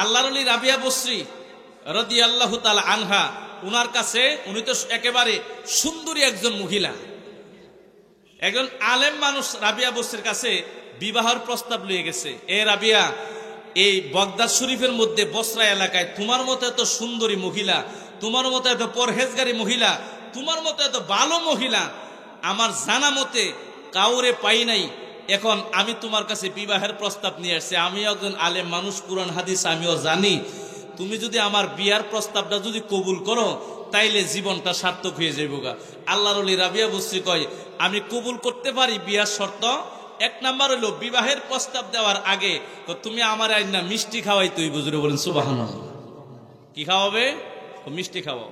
আল্লাহর ওলি রাবিয়া বসরি রাদিয়াল্লাহু তাআলা আনহা, উনার কাছে, উনি তো একেবারে সুন্দরী একজন মহিলা, একজন আলেম মানুষ রাবিয়া বসরির কাছে বিবাহের প্রস্তাব নিয়ে গেছে। এ রাবিয়া, এই বাগদাদ শরীফের মধ্যে বসরা এলাকায় তোমার মতো এত সুন্দরী মহিলা, তোমার মতো এত পরহেজগারী মহিলা, তোমার মতো এত ভালো মহিলা আমার জানা মতে কাউরে পাই নাই। এখন আমি তোমার কাছে বিবাহের প্রস্তাব নিয়ে আসছি, আমি একজন আলেম মানুষ, কুরআন হাদিস আমিও জানি। তুমি যদি আমার বিয়ার প্রস্তাবটা যদি কবুল করো তাইলে জীবনটা সার্থক হয়ে যাইব গা। আল্লাহর ওলি রাবিয়া বসরি কয়, আমি কবুল করতে পারি বিয়ার শর্ত। এক নাম্বার হইল, বিবাহের প্রস্তাব দেওয়ার আগে তুমি আমার আইনা মিষ্টি খাওয়াই। তুই বুঝরে বলেন সুবহানাল্লাহ। কি খাওয়াবে? মিষ্টি খাওয়াও।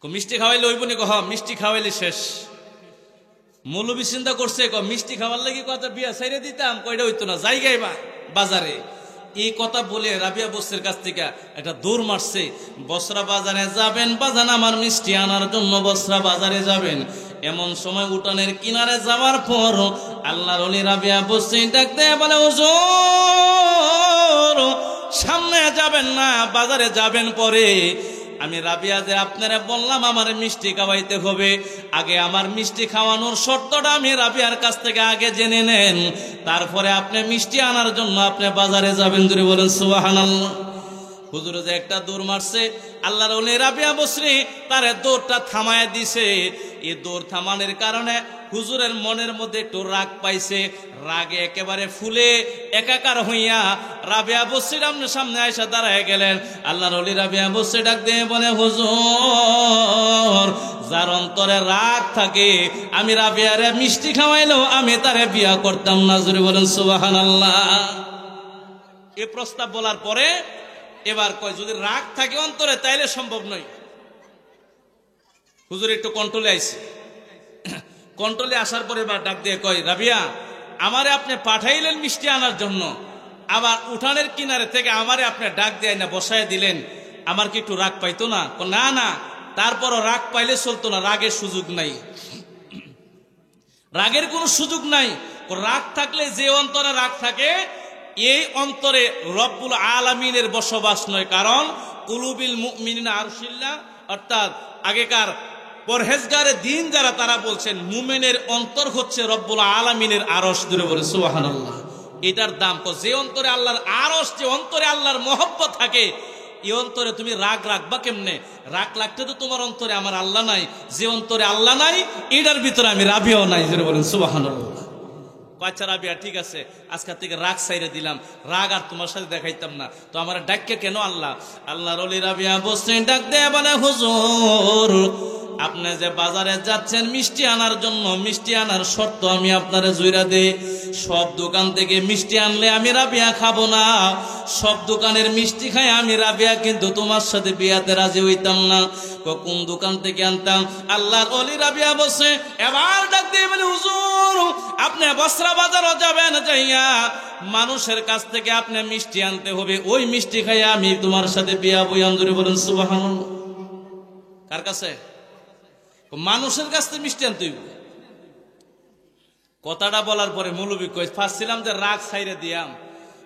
মিষ্টি খাওয়াইলে ওইব নি? মিষ্টি খাওয়াইলে শেষ। মৌলবী চিন্তা করছে, মিষ্টি খাওয়ার লাগি কথা বিয়া ছাইরে দিতাম, কয়টা হইতো না, জায়গায় বাজারে। এই কথা বলে রাবিয়া বসরির কাছ থেকে একটা দৌড় মারছে। বসরা বাজারে যাবেন বাজান, আমার মিষ্টি আনার জন্য বসরা বাজারে যাবেন। এমন সময় উঠানের কিনারে যাওয়ার পর আল্লাহর ওলি রাবিয়া বসরি ডাকতে বলে, হুজুর সামনে যাবেন না, বাজারে যাবেন পরে। আমি রাবিয়া যে আপনারা বললাম আমার মিষ্টি খাওয়াইতে হবে, আগে আমার মিষ্টি খাওয়ানোর শর্তটা আমি রাবিয়ার কাছ থেকে আগে জেনে নেন, তারপরে আপনি মিষ্টি আনার জন্য আপনি বাজারে যাবেন। যদি বলেন সুবহানাল্লাহ। হুজুর যে একটা দৌড় মারছে, আল্লাহর ওলি রাবিয়া বসরি তারে দৌড়টা থামায় দিছে। এই দৌড় থামানোর কারণে হুজুরের মনের মধ্যে একটু রাগ পাইছে, রাগে একেবারে ফুলে একাকার হইয়া রাবিয়া বসরির সামনে আয়সা দাঁড়ায় গেলেন। আল্লাহর ওলি রাবিয়া বসরি ডাক দিয়ে বলে, হুজুর যার অন্তরে রাগ থাকে আমি রাবিয়ারে মিষ্টি খাওয়াইলেও আমি তারে বিয়া করতাম না। জোরে বলেন সুবহানাল্লাহ। এই প্রস্তাব বলার পরে এবার কয়, যদি রাগ থাকে অন্তরে তাইলে সম্ভব নয়। হুজুর একটু কন্ট্রোলে আইছে। কন্ট্রোলে আসার পরে এবার ডাক দিয়ে কয়, রাবিয়া আমারে আপনি পাঠাইলেন মিষ্টি আনার জন্য, আবার উঠানের কিনারে থেকে আমারে আপনি ডাক দিয়ে না বসায় দিলেন, আমার কি একটু রাগ পাইতো না? না না, তারপরও রাগ পাইলে চলতো না, রাগের সুযোগ নাই, রাগের কোনো সুযোগ নাই। রাগ থাকলে যে অন্তরে রাগ থাকে এই অন্তরে রব্বুল আলামিনের বসবাস নয়। কারণ কুলুবিল মুমিনিনা আরশিল্লাহ, অর্থাৎ আগেকার পরহেজগারে দিন যারা তারা বলছেন মুমিনের অন্তর হচ্ছে রব্বুল আলামিনের আরশ। দূরে বলে সুবহানাল্লাহ। এটার দাম যে অন্তরে আল্লাহর আরশ, যে অন্তরে আল্লাহর মহব্বত থাকে, এই অন্তরে তুমি রাগ রাখবা কেমনে? রাগ লাগতে তো তোমার অন্তরে আমার আল্লাহ নাই। যে অন্তরে আল্লাহ নাই এটার ভিতরে আমি রাবিয়াও নাই। দূরে বলেন সুবহানাল্লাহ। আচ্ছা রাবিয়া ঠিক আছে, আজকের থেকে রাগ সাইরে দিলাম, রাগ আর তোমার সাথে দেখাইতাম না। তো আমার ডাককে কেন আল্লাহ? আল্লাহর ওলি রাবিয়া বসরি ডাক দেয়া বলে, হুজুর আপনি যে বাজারে যাচ্ছেন মিষ্টি আনার জন্য, মিষ্টি আনার শর্ত আমি আপনারে জুইরা দেই। সব দোকান থেকে মিষ্টি আনলে আমি রাবিয়া খাবো না, সব দোকানের মিষ্টি খাই আমি রাবিয়া কিন্তু তোমার সাথে বিয়াতে রাজি হইতাম না। কোন দোকান থেকে আনতাম? আল্লাহর ওলি রাবিয়া বসে এবার ডাক দিয়ে বলে, হুজুর আপনি বসরা বাজারও যাবেন, যাইয়া মানুষের কাছ থেকে আপনি মিষ্টি আনতে হবে, ওই মিষ্টি খাই আমি তোমার সাথে বিয়া বইয়াম। ধরে বলেন সুবহানাল্লাহ। কার কাছে? মানুষের কাছ থেকে মিষ্টি আনতে হইব। কথাটা বলার পরে মৌলবী কই, ফাঁসছিলাম যে রাগ ছাইরে দিয়াম,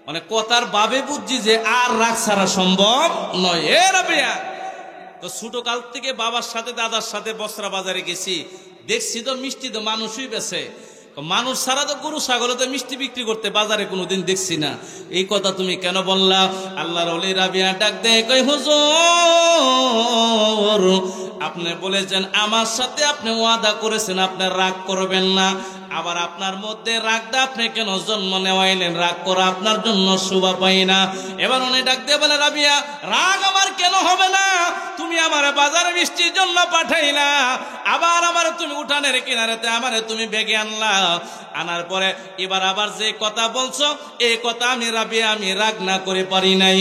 মানে কথার বাবে বুঝছি যে আর রাগ ছাড়া সম্ভব নয়। এ রাবিয়া, তো ছোট কাল থেকে বাবার সাথে দাদার সাথে বসরা বাজারে গেছি, দেখছি তো মিষ্টি তো মানুষই বেছে, মানুষ ছাড়া তো গরু ছাগলে তো মিষ্টি বিক্রি করতে বাজারে কোনোদিন দেখছি না। এই কথা তুমি কেন বললা? আল্লাহর ওলি রাবিয়া ডাক দেয় কই, হুজুর আপনি বলেছেন আমার সাথে আপনি ওয়াদা করেছেন আপনি রাগ করবেন না, আবার আপনার মধ্যে রাগটা আপনি কেন জন্ম নেওয়াইলেন? রাগ করা আপনার জন্য শোভা পাই না। এবার উনি ডাক দিয়ে বলে, রাবিয়া রাগ আমার কেন হবে না? তুমি আমার বাজারে মিষ্টির জন্য পাঠাইলা, আবার আমার তুমি উঠানের কিনারেতে আমারে তুমি বেগে আনলা, আনার পরে এবার আবার যে কথা বলছো এই কথা আমি রাবিয়া আমি রাগ না করে পারি নাই।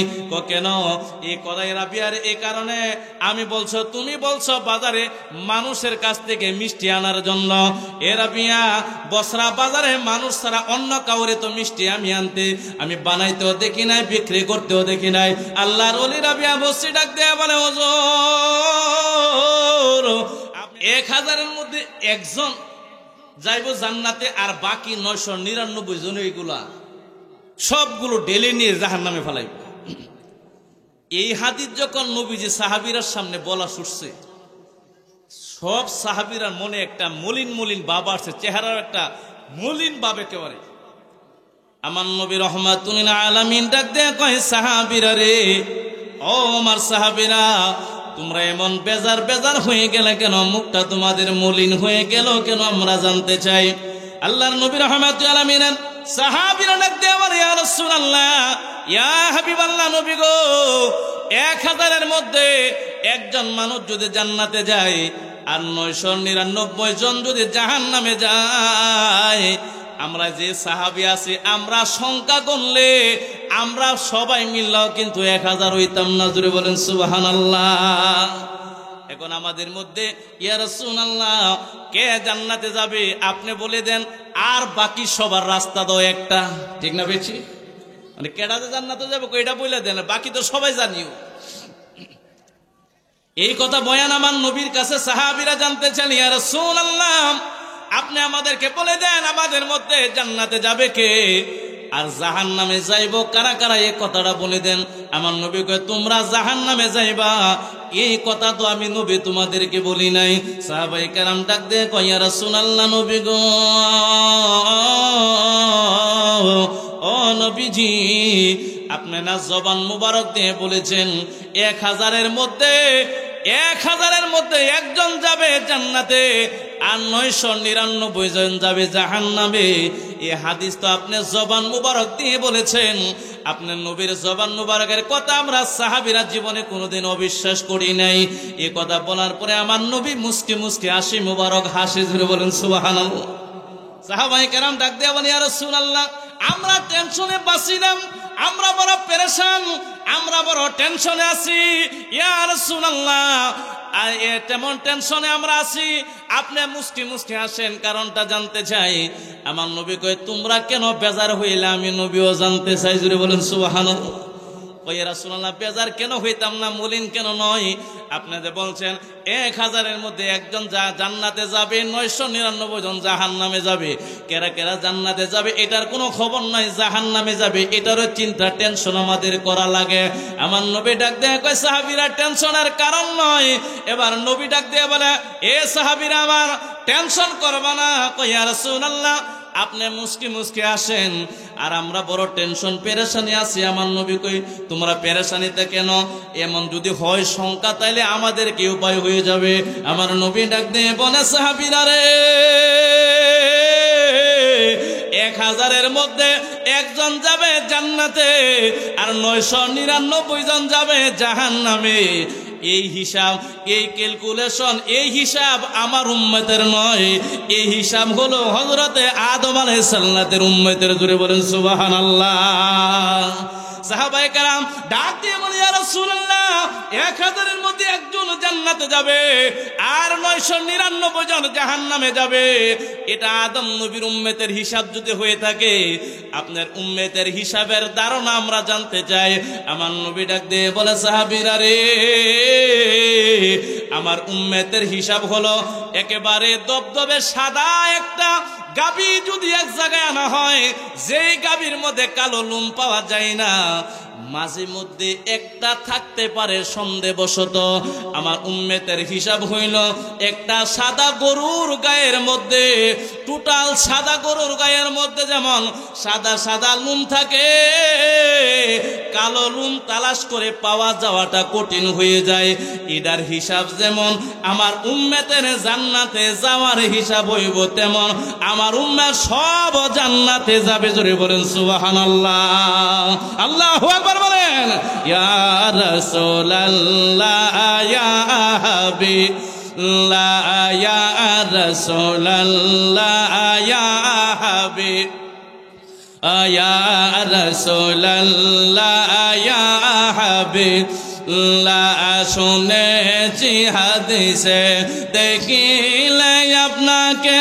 কেন? এই কথাই রাবিয়ার এই কারণে আমি বলছো, তুমি বলছো বাজারে মানুষের কাছ থেকে মিষ্টি আনার জন্য। এ রাবিয়া বসরা বাজারে মানুষ ছাড়া অন্য কাউরে তো মিষ্টি আমি আনতে আমি বানাইতেও দেখি নাই, বিক্রি করতেও দেখি নাই। আল্লাহর ওলি রাবিয়া বসরি ডাক দেয়া বলে, হুজুর 1000-এর মধ্যে একজন যাইব জান্নাতে, আর বাকি 999 জন এইগুলা সবগুলো ঢেলে নিয়ে জাহান্নামে ফেলাইব। এই হাদিস যখন নবীজি সাহাবীরার সামনে বলা শুনছে, সব সাহাবীরার মনে একটা মলিন মলিন ভাব আসছে, চেহারার একটা মলিন ভাব একেবারে। আমার নবী রহমাতুল আলামিন ডাক দেয়া কয়, সাহাবীরা রে, ও আমার সাহাবীরা, তোমরা এমন বেজার বেজার হয়ে গেলে কেন? মুখটা তোমাদের মলিন হয়ে গেল কেন? আমরা জানতে চাই। আল্লাহর নবী রহমাতুল আলামিন সাহাবীরা ডাক দেয়া বলে, ইয়া রাসূলুল্লাহ, ইয়া হাবিবাল্লাহ, নবী গো, 1000-এর মধ্যে একজন মানুষ যদি জান্নাতে যায় আর 999 জন যদি জাহান্নামে যায়, আমরা যে সাহাবী আছি আমরা সংখ্যা গুনলে আমরা সবাই মিললেও কিন্তু 1000 হইতাম না। জোরে বলেন সুবহানাল্লাহ। এখন আমাদের মধ্যে ইয়া রাসূলুল্লাহ কে জান্নাতে যাবে আপনি বলে দেন, আর বাকি সবার রাস্তা দাও একটা, ঠিক না বেশি? মানে কেডা যে জান্নাতে যাবে কইটা বলে দেন, বাকি তো সবাই জানিও। এই কথা বয়ান আমার নবীর কাছে সাহাবীরা জানতে চান, ইয়া রাসূলুল্লাহ আপনি আমাদেরকে বলে দেন আমাদের মধ্যে জান্নাতে যাবে কে আর জাহান্নামে যাইব কারা কারা, এই কথাটা বলে দেন। আমার নবী কয়, তোমরা জাহান্নামে যাইবা এই কথা তো আমি নবী তোমাদেরকে বলি নাই। সাহাবায়ে কেরাম ডাক দিয়ে কয়, ইয়া রাসূলুল্লাহ, নবী গো, ও নবীজি, আপনি না জবান মুবারক দিয়ে বলেছেন 1000-এর মধ্যে একজন যাবে জান্নাতে আর 999 জন যাবে জাহান্নামে। এই হাদিস তো আপনি জবান মুবারক দিয়ে বলেছেন। আপনার নবীর জবান মুবারকের কথা আমরা সাহাবীরা জীবনে কোনোদিন অবিশ্বাস করি নাই। এই কথা বলার পরে আমার নবী মুস্কি মুস্কি হাসি মুবারক হাসি ধরে বলেন সুবহানাল্লাহ। সাহাবায়ে কেরাম ডাক দিয়ে বলেন, ইয়া রাসূলুল্লাহ, আমরা টেনশনে বাঁচিলাম, আমরা বড় পেরেশান, আমরা বড় টেনশনে আছি ইয়া রাসূলুল্লাহ। আর তেমন টেনশনে আমরা আছি, আপনি মুস্কি মুস্কি আসেন, কারণটা জানতে চাই। আমার নবী কয়, তোমরা কেন বেজার হইলে আমি নবীও জানতে চাই। জুড়ে বলেন সুবহানাল্লাহ। ইয়া রাসূলুল্লাহ, বেজার কেন হইতাম না, মলিন কেন নয়? আপনি যে বলছেন 1000-এর মধ্যে একজন জান্নাতে যাবে, 999 জন জাহান্নামে যাবে, কেরা কেরা জান্নাতে যাবে এটার কোনো খবর নাই, জাহান্নামে যাবে এটারও চিন্তা টেনশন আমাদের করা লাগে। আমার নবী ডাক দিয়ে কয়, সাহাবীরা টেনশনের কারণ নয়। এবার নবী ডাক দিয়ে বলে, এ সাহাবীরা আমার টেনশন করবা না। কয়, ইয়া রাসূলুল্লাহ, আপনি মুস্কি মুস্কি আসেন আর আমরা বড় টেনশন পেরেশানি আছি। আমার নবী কই, তোমরা পেরেশানিতে কেন? এমন যদি হয় সংখ্যা তাইলে আমাদের কি উপায় হয়ে যাবে? আমার নবী ডাক দিয়ে বলে, সাহাবীরা রে, 1000-এর মধ্যে একজন যাবে জান্নাতে আর 999 জন যাবে জাহান্নামে। এই হিসাব, এই ক্যালকুলেশন, এই হিসাব আমার উম্মতের নয়, এই হিসাব হলো হযরতে আদম আলাইহিস সালামের উম্মতের। জুড়ে বলেন সুবহানাল্লাহ। সাহাবায়ে কেরাম ডাক দিয়ে বলে, ইয়া রাসূলুল্লাহ, 1000-এর মধ্যে একজন জান্নাতে যাবে আর 999 জন জাহান্নামে যাবে। এটা আদম নবীর উম্মতের হিসাব যদি হয়ে থাকে, আপনার উম্মতের হিসাবের ধারণা আমরা জানতে চাই। আমার নবী ডাক দিয়ে বলে, সাহাবীরা রে, আমার উম্মতের হিসাব হলো একেবারে দবদবে সাদা একটা গাবি যদি এক জায়গায় আনা হয়, যেই গাবির মধ্যে কালো লোম পাওয়া যায় না, মাঝে মধ্যে একটা থাকতে পারে সন্দেহবশত। আমার উম্মতের হিসাব হইল একটা সাদা গরুর গায়ের মধ্যে, টোটাল সাদা গরুর গায়ের মধ্যে যেমন সাদা সাদা লোম থাকে, কালো লোম তালাশ করে পাওয়া যাওয়াটা কঠিন হয়ে যায়। এটার হিসাব যেমন আমার উম্মতের জান্নাতে যাওয়ার হিসাব হইব, তেমন আমার উম্মত সব জান্নাতে যাবে। জোরে বলেন সুবহানাল্লাহ। আল্লাহু আকবার বলেন। ইয়া রাসূলুল্লাহ, ইয়া হাবিবাল্লাহ, ইয়া রাসূলুল্লাহ, ইয়া হাবিব, ইয়া রাসূলুল্লাহ, ইয়া হাবিবাল্লাহ, শুনেছি হাদিসে দেখিলে আপনাকে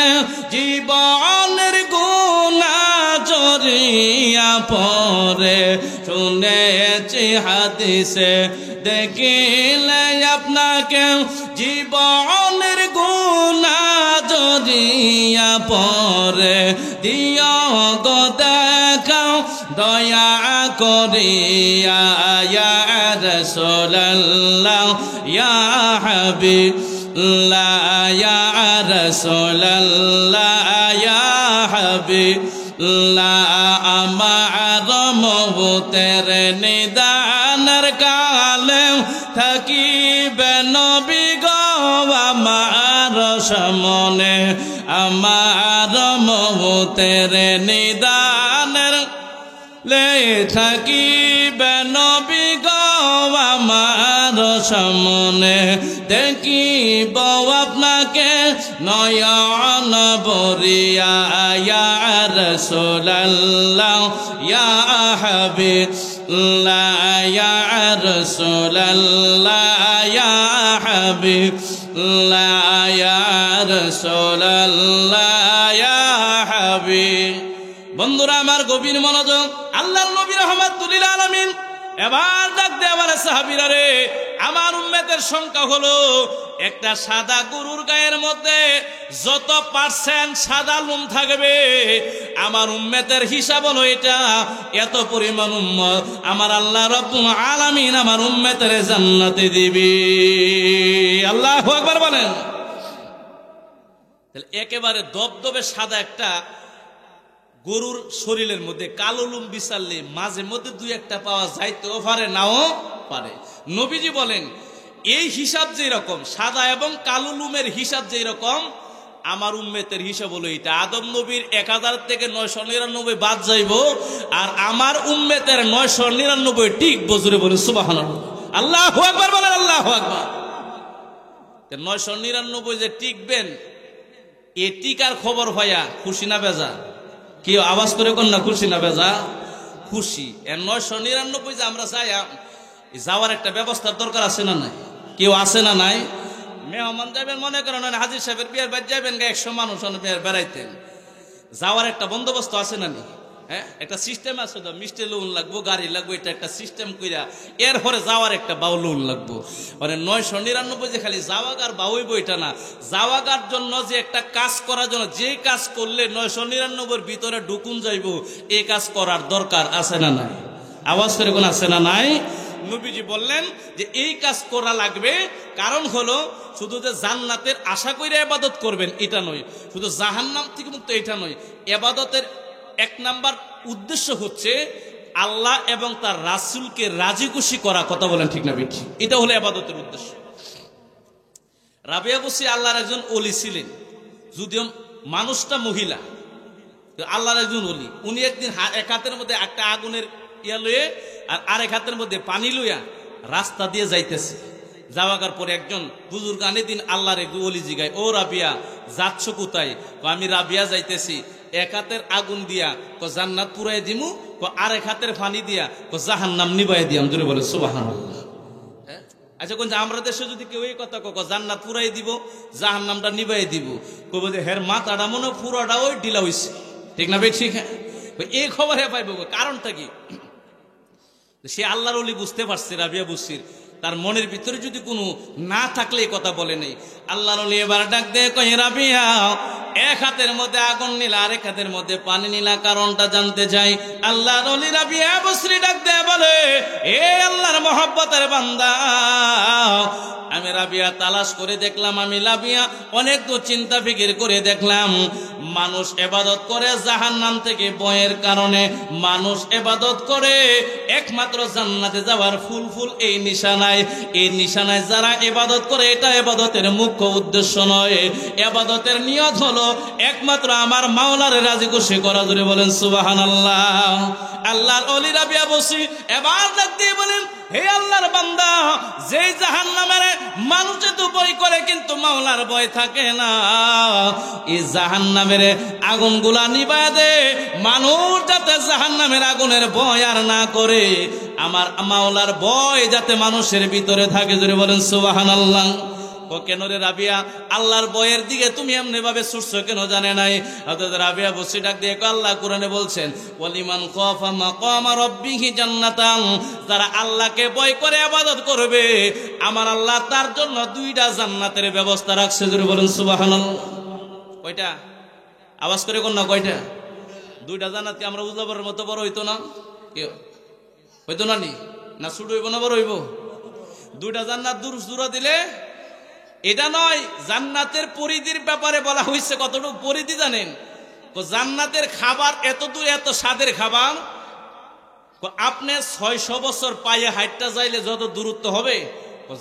জীবনের গুনাহ জড়িয়া পড়ে। শুনেছি হাদিসে দেখিলে আপনাকে জীবনের গুনাহ জড়িয়া পড়ে। দিও গো দেখাও দয়া করিয়া ইয়া রাসূলুল্লাহ ইয়া হাবিবাল্লাহ ইয়া রাসূলুল্লাহ ইয়া হাবিবাল্লাহ আমার মওতের নিদানের কালে থাকিবে নবী গো আমার সামনে আমার মওতের নিদানের লে থাকিবে নবী গো আমার সামনে দেখিব আপনাকে নয়ন ভরিয়া ইয়া রাসূলুল্লাহ ইয়া হাবিবাল্লাহ ইয়া রাসূলুল্লাহ ইয়া হাবিবাল্লাহ ইয়া রাসূলুল্লাহ ইয়া হাবিব। বন্ধুরা আমার গভীর মনোযোগ, আল্লাহর নবী রাহমাতুল লিল আলামিন এবার ডাক দে আমার সাহাবীরা রে, আমার উম্মতের সংখ্যা হলো একটা সাদা গরুর গায়ের মধ্যে যত পার্সেন্ট সাদা লোম থাকবে আমার উম্মতের হিসাব হলো এটা, এত পরিমাণ উম্মত আমার আল্লাহ রাব্বুল আলামিন আমার উম্মতের জান্নাতে দিবে। আল্লাহু আকবার বলেন। তাহলে একেবারে দবদবে সাদা একটা গরুর শরীরের মধ্যে কালো লোম বিছালে মাঝে মধ্যে দুই একটা পাওয়া যাইতেও পারে নাও পারে। নবীজি বলেন এই হিসাব যেই রকম সাদা এবং কালো লোমের হিসাব যেই রকম আমার উম্মতের হিসাব হলো এটা। আদম নবীর 1000 থেকে 999 বাদ যাইব আর আমার উম্মতের 999 টিকবো। জোরে বলে সুবহানাল্লাহ, আল্লাহু আকবার বলেন, আল্লাহু আকবার। 999 যে টিকবেন এ টিকার খবর হইয়া খুশি না বেজা? কি আওয়াজ করে কোন না খুশি না বেজা? খুশি। 999 যে আমরা যাই যাওয়ার একটা ব্যবস্থার দরকার আছে না নাই? কেউ আছে না নাই? মেহমান যাবেন, মনে করেন হাজির সাহেবের বিয়ের বাড়ি যাবেন 100 মানুষ বেড়াইতেন, যাওয়ার একটা বন্দোবস্ত আছে না নি? হ্যাঁ, একটা সিস্টেম আছে তো, মিষ্টি লোন লাগবো, গাড়ি লাগবো, এটা একটা সিস্টেম কইরা এরপরে যাওয়ার একটা বাউ লোন লাগবো। মানে 999 যে খালি যাওয়াগার বাউই বইটা না, যাওয়াগার জন্য যে একটা কাজ করার জন্য যে কাজ করলে 999 ভিতরে ঢুকুন যাইব এই কাজ করার দরকার আছে না নাই? আওয়াজ করে কোন আছে না নাই? নবীজি বললেন যে এই কাজ করা লাগবে, কারণ হলো শুধু যে জান্নাতের আশা করে ইবাদত করবেন এটা নয়, শুধু জাহান্নাম থেকে মুক্ত এটা নয়। ইবাদতের 1 নাম্বার উদ্দেশ্য হচ্ছে আল্লাহ এবং তার রাসূলকে রাজি খুশি করা। কথা বলেন ঠিক না বেঠিক? এটা হলো ইবাদতের উদ্দেশ্য। রাবিয়া বসি আল্লাহর একজন ওলি ছিলেন, যদিও মানুষটা মহিলা, আল্লাহর একজন ওলি। উনি একদিন এক হাতের মধ্যে একটা আগুনের ইয়া লয়ে আর আরেক হাতের মধ্যে পানি লইয়া রাস্তা দিয়ে যাইতেছে। যাওয়ার পরে একজন বুজুর্গ আনে দিন আল্লাহর এক ওলি জিগায়, ও রাবিয়া যাচ্ছ কোথায়? আমি রাবিয়া যাইতেছি, এক হাতের আগুন দিয়া জান্নাত পুরাই দিমু, আরেক হাতের পানি দিয়া জাহান্নাম নিবাই দিয়াম। জোরে বলে সুবহানাল্লাহ। আচ্ছা কোন আমরা দেশে যদি কেউ এই কথা কক জান্নাত পুরাই দিব জাহান্নামটা নিবাই দিব, কব যে হের মাথাটা মনে পুরাটা ওই ঢিলা হইছে, ঠিক না ভাই? ঠিক, এই খবর হে পাইব। কারণটা কি? সে আল্লাহর ওলি বুঝতে পারছে, রাবিয়া বুঝছির তার মনের ভিতরে যদি কোনো না থাকলে এই কথা বলে নেই। আল্লাহর ওলি এবার ডাক দে কই, রাবিয়া এক হাতের মধ্যে আগুন নিলা আরেক হাতের মধ্যে পানি নিলা, কারণটা জানতে চাই। আল্লাহর ওলি রাবিয়া বসরি ডাক দে বলে, এ আল্লাহর মহব্বতের বান্দা, আমি রাবিয়া তালাশ করে দেখলাম, আমি রাবিয়া অনেক তো চিন্তা ফিকির করে দেখলাম, মানুষ ইবাদত করে জাহান্নাম থেকে ভয়ের কারণে, মানুষ ইবাদত করে একমাত্র জান্নাতে যাওয়ার ফুল এই নিশানায়। এই নিশানায় যারা ইবাদত করে এটা ইবাদতের মুখ্য উদ্দেশ্য নয়, ইবাদতের নিয়ত হলো একমাত্র আমার মাওলার রাজি খুশি করা। জোরে বলেন সুবহানাল্লাহ। আল্লাহর ওলি রাবিয়া বসি এবার ডাক দিয়ে বলেন, হে আল্লাহর বান্দা, যে জাহান্নামের মানুষে তো ভয় করে কিন্তু মাওলার ভয় থাকে না, এই জাহান্নামের আগুনগুলা নিবায় দে, মানুষ যাতে জাহান্নামের আগুনের ভয় আর না করে, আমার মাওলার ভয় যাতে মানুষের ভিতরে থাকে। জোরে বলেন সুবহানাল্লাহ। ও কেন রে রাবিয়া, আল্লাহর ভয়ের দিকে তুমি এমনি ভাবে ছুটছো কেন জানে নাই? অর্থাৎ রাবিয়া বসে ডাক দিয়ে আল্লাহ কোরআনে বলছেন, ওয়ালিমান খাফা মাকামা রাব্বিহি জান্নাতান, যারা আল্লাহকে ভয় করে ইবাদত করবে আমার আল্লাহ তার জন্য 2টা জান্নাতের ব্যবস্থা রাখছে। জোরে বলেন সুবহানাল্লাহ। কয়টা? আওয়াজ করে কোন না কয়টা? 2টা জান্নাত কি আমরা উজাবরের মতো বড় হইতো না? কেউ হইতো না নি না ছোট হইব না বড় হইব? দুইটা জান্নাত দূরা দিলে এটা নয়, জান্নাতের পরিধির ব্যাপারে বলা হয়েছে। কতটুকু পরিধি জানেন? জান্নাতের খাবার এত দূর, এত স্বাদের খাবার, আপনি 600 বছর পায়ে হাইটটা যাইলে যত দূরত্ব হবে,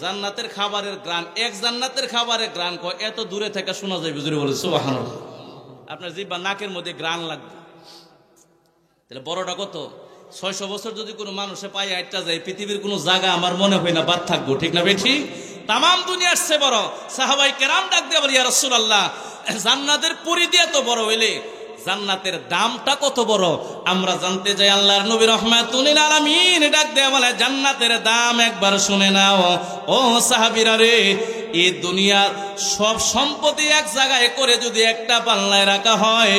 জান্নাতের খাবারের গ্রান, এক জান্নাতের খাবারের গ্রান এত দূরে থেকে শোনা যায়। বুঝলে বলে সুবহানাল্লাহ। আপনার জিহ্বা নাকের মধ্যে গ্রান লাগবে, তাহলে বড়টা কত? 600 বছর যদি কোনো মানুষে পায়ে হাইটটা যায়, পৃথিবীর কোনো জায়গা আমার মনে হয় না বাদ থাকবো, ঠিক না বেঠি? তামাম দুনিয়ার চেয়ে বড়। সাহাবায়ে কেরাম ডাক দিয়ে বলে, ইয়া রাসূলুল্লাহ, জান্নাতের পরিধি এত বড় হইলে জান্নাতের দামটা কত বড় আমরা জানতে চাই। আল্লাহর নবী রাহমাতুল লিল আলামিন ডাক দিয়ে বলে, জান্নাতের দাম একবার শুনে নাও ও সাহাবীরা রে। এই দুনিয়ার সব সম্পত্তি এক জায়গায় করে যদি একটা পাল্লায় রাখা হয়,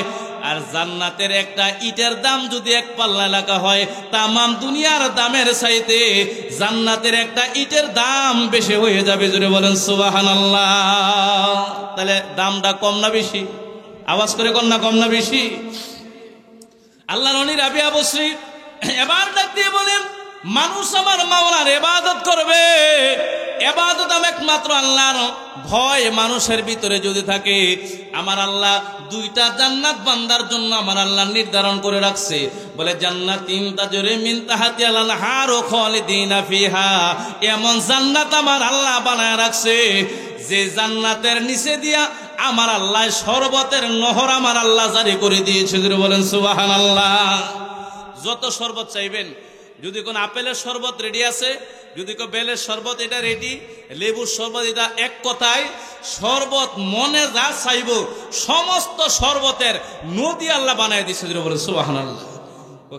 আর জান্নাতের একটা ইটের দাম যদি এক পাল্লায় রাখা হয়, তামাম দুনিয়ার দামের চাইতে জান্নাতের একটা ইটের দাম বেশি হয়ে যাবে। জোরে বলেন সুবহানাল্লাহ। তাহলে দামটা কম না বেশি? আওয়াজ করে কম না, কম না বেশি? আল্লাহর রানী রাবিয়া বসরি এবার ডাক দিয়ে বলেন, মানুষ আমার মাওলার ইবাদত করবে, ইবাদত একমাত্র আল্লাহর ভয় মানুষের ভিতরে যদি থাকে, আমার আল্লাহ দুইটা জান্নাত বান্দার জন্য আমার আল্লাহ নির্ধারণ করে রাখছে। বলে জান্নাতিন তাজরি মিন তাহতিহাল আনহার খালিদিনা ফিহা, এমন জান্নাত আমার আল্লাহ বানায় রাখছে যে জান্নাতের নিচে দিয়া আমার আল্লাহ শরবতের নহর আমার আল্লাহ জারি করে দিয়েছে। বলেন সুবহানাল্লাহ। যত শরবত চাইবেন, যদি কোন আপেলের শরবত রেডি আছে, যদি কোন বেলের শরবত এটা রেডি, লেবুর শরবত এটা, এক কথায় শরবত মনে যা চাইব সমস্ত শরবতের নদী আল্লাহ বানায় দিয়েছে। বলেন সুবহানাল্লাহ।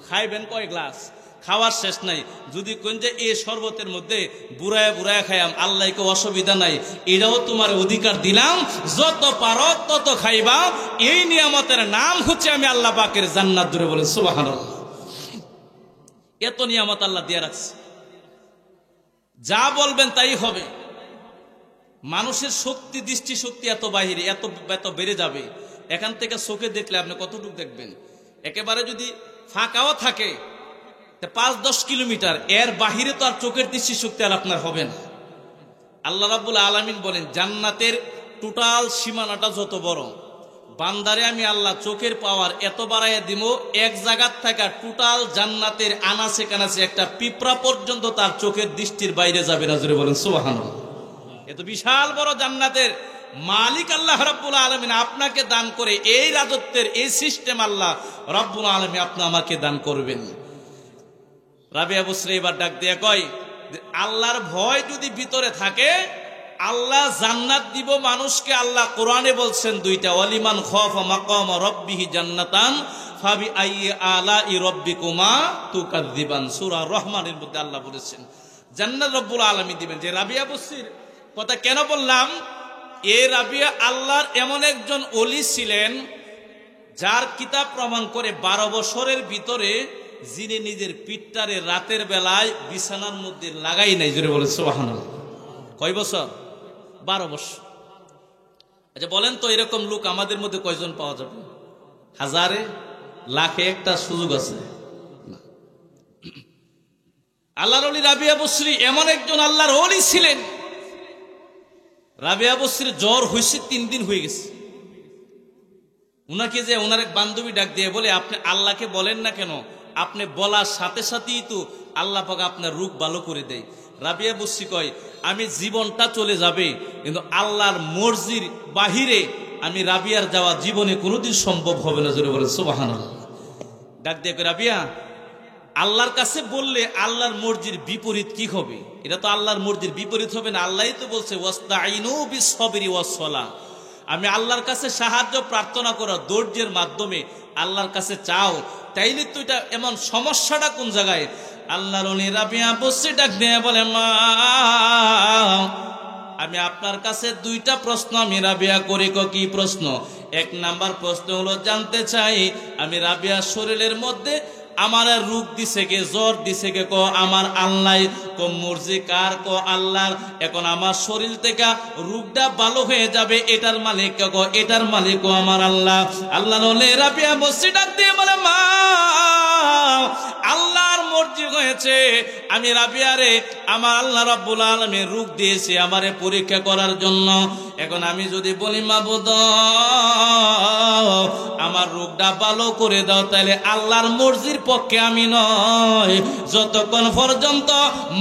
খাইবেন কয় গ্লাস, খাওয়ার শেষ নাই। যদি কোন যে এই শরবতের মধ্যে বুড়ায় বুড়ায় খাইয়াম, আল্লাহকে অসুবিধা নাই, এটাও তোমার অধিকার দিলাম, যত পারো তত খাইবা। এই নিয়ামতের নাম হচ্ছে আমি আল্লাহ পাকের জান্নাত। ধরে বলেন সুবহানাল্লাহ। এত নিয়ামত আল্লাহ দিয়ে রাখছে, যা বলবেন তাই হবে। মানুষের শক্তি, দৃষ্টি শক্তি এত বাহিরে, এত বেড়ে যাবে। এখান থেকে চোখে দেখলে আপনি কতটুকু দেখবেন? একেবারে যদি ফাঁকাও থাকে 5-10 কিলোমিটার, এর বাহিরে তো আর চোখের দৃষ্টি শক্তি আর আপনার হবে না। আল্লাহ রাব্বুল আলামিন বলেন, জান্নাতের টোটাল সীমানাটা যত বড়, বান্দারে আমি আল্লাহ চোখের পাওয়ার এত বাড়াইয়া দিব, এক জায়গার থেকে টোটাল জান্নাতের আনাচে কানাচে একটা পিঁপড়া পর্যন্ত তার চোখের দৃষ্টির বাইরে যাবে না। জোরে বলেন সুবহানাল্লাহ। এত বিশাল বড় জান্নাতের মালিক আল্লাহ রাব্বুল আলামিন আপনাকে দান করে, এই রাজত্বের এই সিস্টেম আল্লাহ রাব্বুল আলামিন আপনি আমাকে দান করবেন। রাবিয়া বসরি এবার ডাক দিয়ে কয়, আল্লাহর ভয় যদি ভিতরে থাকে, আল্লাহ জান্নাত দিব মানুষকে। আল্লাহ কোরআনে বলছেন দুইটা, ওয়ালিমান খাফা মাকাম রাব্বিহি জান্নাতান ফাবি আইয়ি আলাই রাব্বিকুমা তুকাযযিবান। সূরা রহমানের মধ্যে আল্লাহ বলেছেন জান্নাত রব্বুল আলামিন দিবেন। যে রাবিয়া বসরির কথা কেন বললাম, এই রাবিয়া আল্লাহর এমন একজন ওলি ছিলেন, যার কিতাব প্রমাণ করে 12 বছরের ভিতরে যিনি নিজের পিঠটারে রাতের বেলায় বিছানার মধ্যে লাগাই নাই। জোরে বলে সুবহানাল্লাহ। কয় বছর? 12 বছর। আচ্ছা বলেন তো, এরকম লোক আমাদের মধ্যে কয়জন পাওয়া যাবে? হাজারে, লাখে একটা সুযোগ আছে। আল্লাহর ওলি রাবিয়া বসরি এমন একজন আল্লাহর ওলি ছিলেন, রাবিয়া বসরির জ্বর হয়েছে 3 দিন হয়ে গেছে। উনাকে যে ওনার এক বান্ধবী ডাক দিয়ে বলে, আপনি আল্লাহকে বলেন না কেন? আপনি বলার সাথে সাথেই তো আল্লাহ পাক আপনার রোগ ভালো করে দেয়। রাবিয়া বসরি কয়, আমি জীবনটা চলে যাবে, কিন্তু আল্লাহর মর্জির বাহিরে আমি রাবিয়ার যাওয়া জীবনে কোনোদিন সম্ভব হবে না। জোরে বলে সুবহানাল্লাহ। ডাক দিয়ে কয়, রাবিয়া, আল্লাহর কাছে বললে আল্লাহর মর্জির বিপরীত কি হবে? এটা তো আল্লাহর মর্জির বিপরীত হবে না। আল্লাহই তো বলছে ওয়াস্তাইনু বিস-সাবরি ওয়াস-সালাহ। আমি আল্লাহর কাছে সাহায্য প্রার্থনা করো, ধৈর্যের মাধ্যমে আল্লাহর কাছে চাও। তাইলে তো এটা এমন সমস্যাটা কোন জায়গায়? আল্লাহর ওলি রাবিয়া বসরি ডাক দিয়ে বলে, মা, আমি আপনার কাছে 2টা প্রশ্ন আমি রাবিয়া করি। কি প্রশ্ন? 1 নাম্বার প্রশ্ন হলো, জানতে চাই আমি রাবিয়ার শরীরের মধ্যে আমার রোগ দিছে কে, জ্বর দিছে কে? কো আমার আল্লাহ। কো মর্জি কার? কো আল্লাহর। এখন আমার শরীর থেকে রোগটা ভালো হয়ে যাবে, এটার মালিক কে? কো এটার মালিক আমার আল্লাহ। আল্লাহ রাবিয়া বসরি ডাক দিয়ে বলে, মা, আল্লাহর মর্জি হয়েছে আমি রাবিয়ারে আমার আল্লাহ রাব্বুল আলামিন রূপ দিয়েছে আমারে পরীক্ষা করার জন্য। এখন আমি যদি বলি মাবুদ আমার রূপটা ভালো করে দাও, তাহলে আল্লাহর মর্জির পক্ষে আমি নয়, যতক্ষণ পর্যন্ত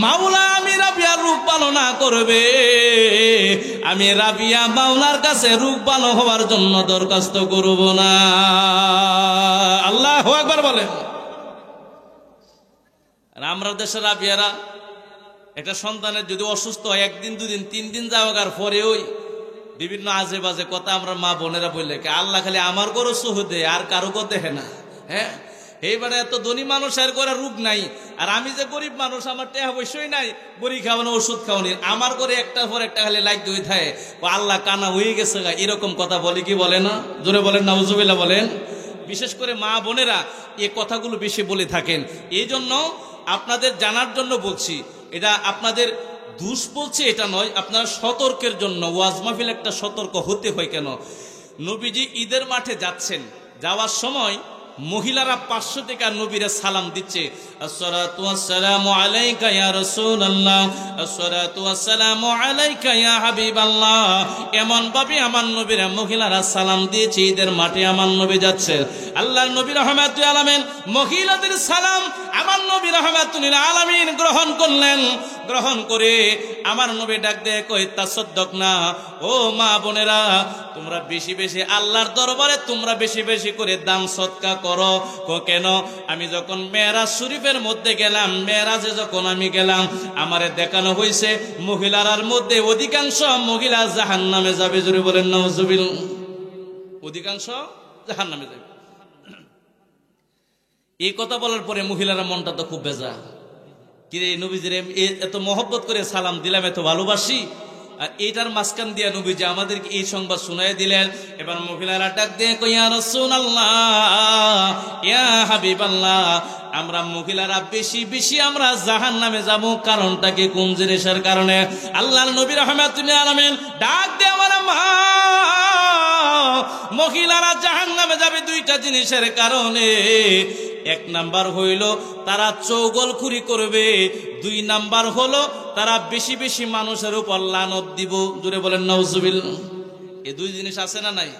মাওলা আমি রাবিয়ার রূপ ভালো না করবে আমি রাবিয়া মাওলার কাছে রূপ ভালো হওয়ার জন্য দরখাস্ত করব না। আল্লাহু আকবার বলেন। আমরা দেশের রাবিয়ারা একটা সন্তানের যদি অসুস্থ হয় একদিন দুদিন তিন দিন যাওয়ার পরে ওই বিভিন্ন আজে বাজে কথা আমরা মা বোনেরা বললে আল্লাহ খালি আমার করে সুহদে আর কারো করে দেখে না। হ্যাঁ, এইবারে এত ধনী মানুষ আর করে রোগ নাই, আর আমি যে গরিব মানুষ আমার টাকা অবশ্যই নাই, বড়ি খাওয়ানো ওষুধ খাওয়ানি, আমার করে একটার পর একটা খালি লাইক হয়ে থাকে ও আল্লাহ কানা হয়ে গেছে গা, এরকম কথা বলে কি বলে না? জোরে বলেন নাউজুবিল্লাহ বলেন। বিশেষ করে মা বোনেরা এই কথাগুলো বেশি বলে থাকেন। এই জন্য আপনাদের জানার জন্য বলছি, এটা আপনাদের দুষ বলছি এটা নয়, আপনারা সতর্কের জন্য ওয়াজ মাহফিল একটা সতর্ক হতে হয়। কেন নবীজি ঈদের মাঠে যাচ্ছেন, যাওয়ার সময় মহিলারা 500 টাকা নবীরে সালাম দিচ্ছে, আসসালাতু ওয়াসসালামু আলাইকা ইয়া রাসূলুল্লাহ, আসসালাতু ওয়াসসালামু আলাইকা ইয়া হাবিবাল্লাহ। এমন ভাবে আমার নবীরা মহিলারা সালাম দিয়েছে। ঈদের মাঠে আমার নবী যাচ্ছে, আল্লাহর নবী রাহমাতুল আলামিন মহিলাদের সালাম আমার নবী রাহমাতুল আলামিন গ্রহণ করলেন। গ্রহণ করে আমার নবী ডাক দেয় কই তাসাদ্দাক না, ও মা বোনেরা তোমরা বেশি বেশি আল্লাহর দরবারে তোমরা বেশি বেশি করে দান সদকা করো। কেন? আমি যখন মেরাজ শরীফের মধ্যে গেলাম, মেরাজে যখন আমি গেলাম আমারে দেখানো হয়েছে মহিলার মধ্যে অধিকাংশ মহিলা জাহান্নামে যাবে। জোরে বলেন নাউজুবিল্লাহ। অধিকাংশ জাহান্নামে যাবে। এই কথা বলার পরে মহিলারা মনটা তো খুব বেজা, কি রে নবীজির এত মহব্বত করে সালাম দিলাম, এত ভালোবাসি, আর এইটার মাঝখান দিয়া নবীজি আমাদেরকে এই সংবাদ শুনাই দিলেন। এবার মহিলারা ডাক দিয়ে কই ইয়া রাসূলুল্লাহ ইয়া হাবিবাল্লাহ, আমরা মহিলারা বেশি বেশি আমরা জাহান্নামে যাব, কারণটা কি কোন জিনিসের কারণে? আল্লাহর নবী রাহমাতুল আলামিন ডাক দিয়ে আমার মা মহিলারা জাহান্নামে যাবে দুইটা জিনিসের কারণে। এক নাম্বার হইল তারা চৌগলখুরি করবে, দুই নাম্বার হলো তারা বেশি বেশি মানুষের উপর লানত দিব। জোরে বলেন নাউজুবিল্লাহ। এই দুই জিনিস আছে না নাই?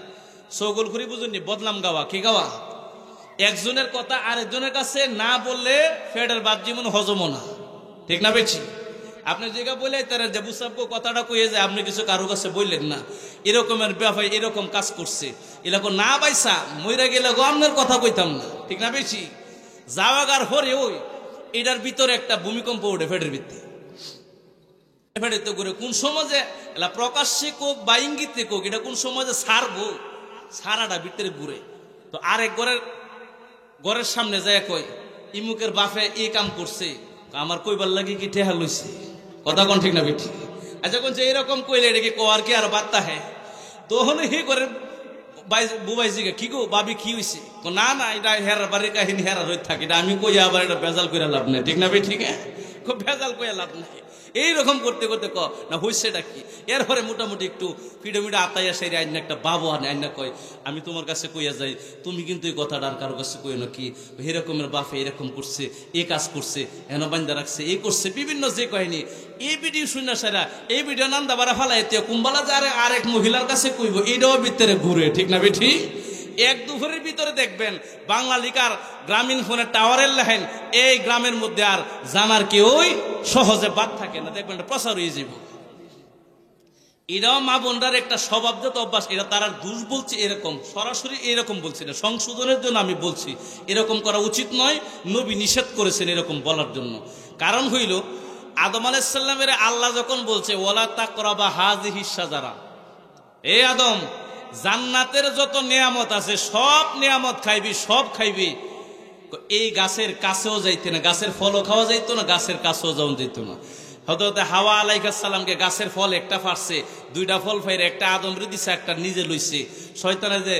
চৌগলখুরি বুঝুননি, বদনাম গাওয়া। কি গাওয়া? একজনের কথা আরেকজনের কাছে না বললে ফেডের বাদ জীবন হজম না, ঠিক না বেশি? আপনি যেটা বলে তারা যে বুসাবকে কথাটা কয়ে যায়, আপনি কিছু কারো কাছে বললেন না, এরকমের ব্যাপার এরকম কাজ করছে, এরকম না পাইসা মইরা গেলে গো আপনার কথা কইতাম না, ঠিক না বেশি? যাওয়াগার পরে ওই এটার ভিতরে একটা ভূমিকম্প ওঠে ফেডের ভিত্তি। ফেডে তো করে কোন সমাজে এলা প্রকাশ্যে কোক বা ইঙ্গিতে কোক, এটা কোন সমাজে ছাড়বো, সারাটা ভিতরে ঘুরে। তো আরেক ঘরের সামনে যায় কই ইমুকের বাপে এই কাম করছে, আমার কইবার লাগে কি ঠেহা লইছে, কথা কোন ঠিক না বেঠি? আচ্ছা কোন এরকম কইলে এটা কি কোয়ার কি আর বার্তা হ্যাঁ? তখন হি করে বুবাইজিকে কি গো বাবি কি হয়েছে? না না এটা হেরার বাড়ির কাহিনী হেরার হয়ে থাকে, এটা আমি কই আবার এটা ভেজাল করে লাভ নাই, ঠিক না বে? ঠিক হ্যাঁ, খুব ভেজাল কইয়া লাভ নাই। এইরকম করতে করতে ক না হইছেটা কি? এরপরে মোটামুটি একটু পিডোমিডো আতাইয়া সেই আইন একটা বাবু আনে, আইনা কয় আমি তোমার কাছে কইয়া যাই, তুমি কিন্তু এই কথাটা আর কারো কাছে কই না, কি এরকমের বাপে এরকম করছে, এ কাজ করছে, হেন বান্ধা রাখছে, এই করছে, বিভিন্ন যে কাহিনী। এই ভিডিও শুনে সারা এই ভিডিও নান্দা বারা ফালাই কুম্বালা যে আরেক মহিলার কাছে কইব, এটাও ভিতরে ঘুরে, ঠিক না বেঠি? এক দুপুরের ভিতরে দেখবেন বাংলা লিকার গ্রামীণ ফোনের টাওয়ারের লাইন এই গ্রামের মধ্যে আর জানার কেউই সহজে বাদ থাকে না, দেখবেন প্রচার হয়ে যাব। এটাও মা বোনরার একটা স্বভাবজাত অভ্যাস, এটা তারা দোষ বলছে এরকম, সরাসরি এরকম বলছি না, সংশোধনের জন্য আমি বলছি এরকম করা উচিত নয়। নবী নিষেধ করেছেন এরকম বলার জন্য। কারণ হইল আদম আলাইহিস সালামের আল্লাহ যখন বলছে ওয়ালা তাকরাবা হাযিহিস শাজারা, এ আদম জান্নাতের যত নিয়ামত আছে সব নিয়ামত খাইবি, সব খাইবি, এই গাছের কাছেও যাইতে না, গাছের ফলও খাওয়া যাইতো না, গাছের কাছেও যাওয়া যেত না। হযরত হাওয়া আলাইহিস সালামকে গাছের ফল একটা পারছে, দুইটা ফল ফাইরে একটা আদম দিছে, একটা নিজে লইছে। শয়তানে যে